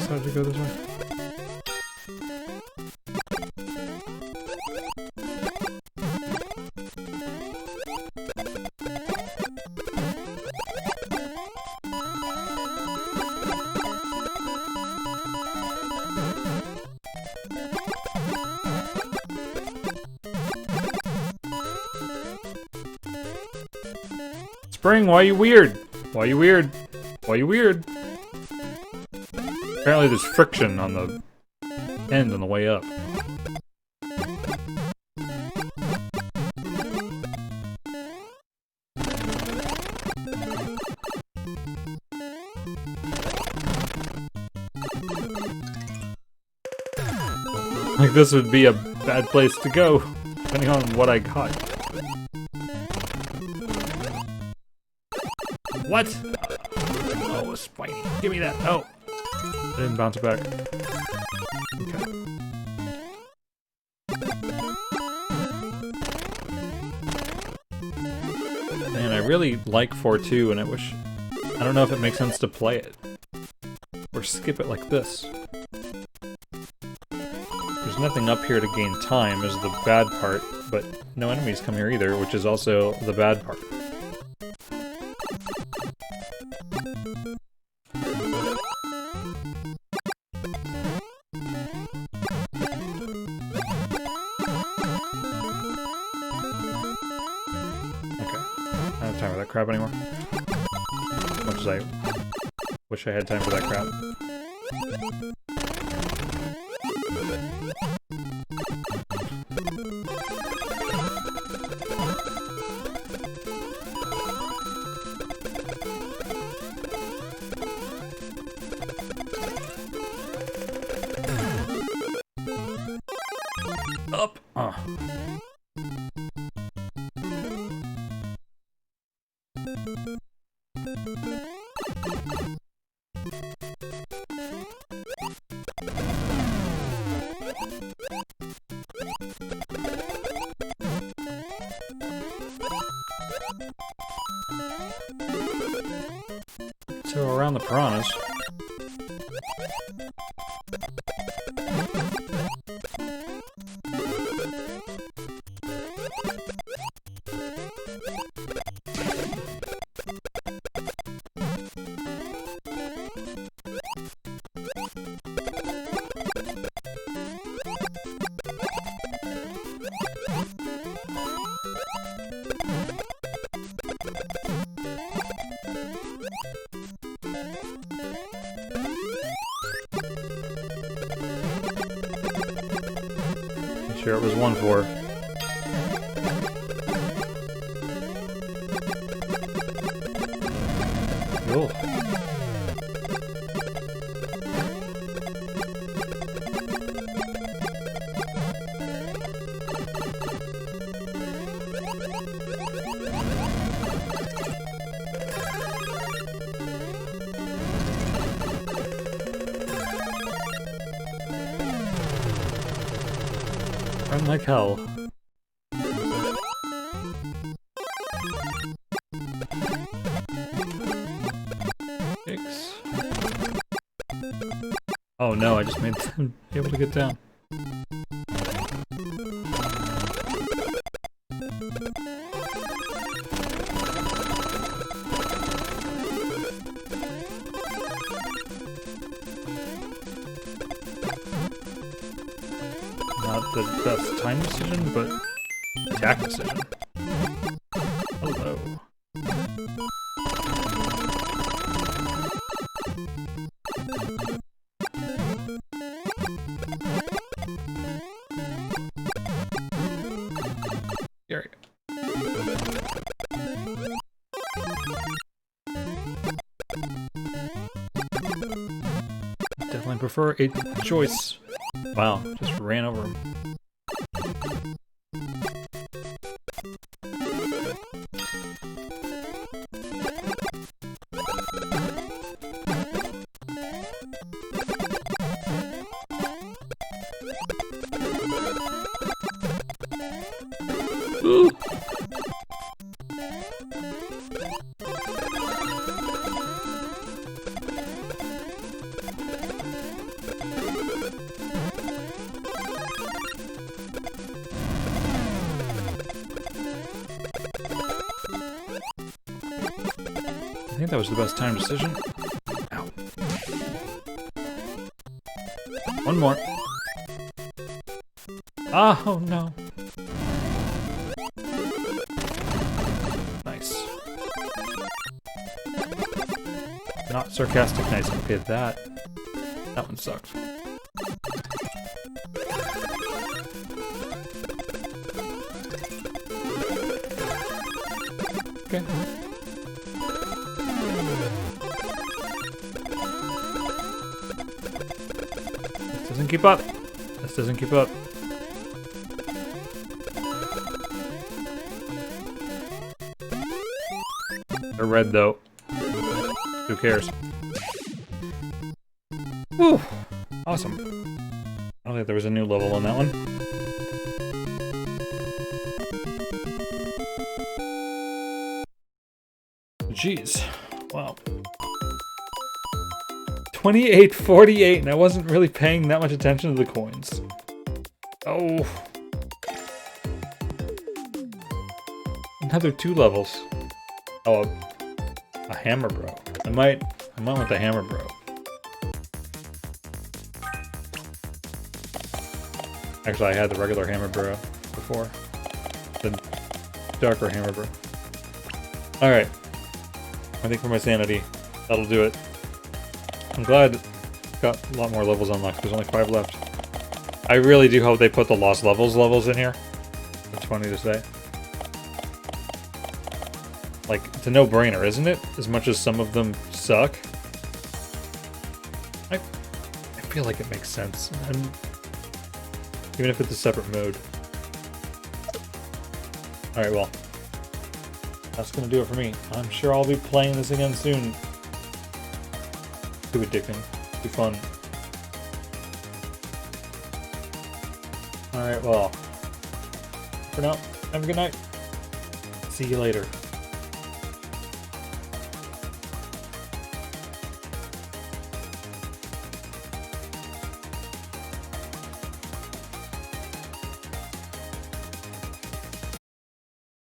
How'd you go this way? Spring, why are you weird? Why are you weird? Why are you weird? Apparently there's friction on the end on the way up. Like this would be a bad place to go, depending on what I got. What? Oh, a spiny. Give me that. Oh. I didn't bounce it back. Okay. Man, I really like 4-2, and I wish... I don't know if it makes sense to play it. Or skip it like this. There's nothing up here to gain time, is the bad part, but no enemies come here either, which is also the bad part. Crab anymore. As much as I wish I had time for that crab. Up! So around the piranhas. Sure, it was 1-4. Cool. Run like hell. Six. Oh no, I just made them able to get down. Not the best time decision, but attack decision. Hello. There we go. Definitely prefer a choice. Wow, just ran over him. Ooh. I think that was the best time decision. Ow. One more. Oh no. Nice. Not sarcastic nice. Okay, that one sucked. Okay. This doesn't keep up. This doesn't keep up. They're red though. Who cares? Whew. Awesome. I don't think there was a new level on that one. Jeez. Wow. 28.48, and I wasn't really paying that much attention to the coins. Oh. Another 2 levels. Oh, a hammer bro. I might want the hammer bro. Actually, I had the regular hammer bro before. The darker hammer bro. Alright. I think for my sanity, that'll do it. I'm glad I got a lot more levels unlocked. There's only 5 left. I really do hope they put the lost levels in here. It's funny to say. Like, it's a no-brainer, isn't it? As much as some of them suck. I feel like it makes sense. Even if it's a separate mode. Alright, well. That's gonna do it for me. I'm sure I'll be playing this again soon. Too addicting. Too fun. Alright, well. For now, have a good night. See you later.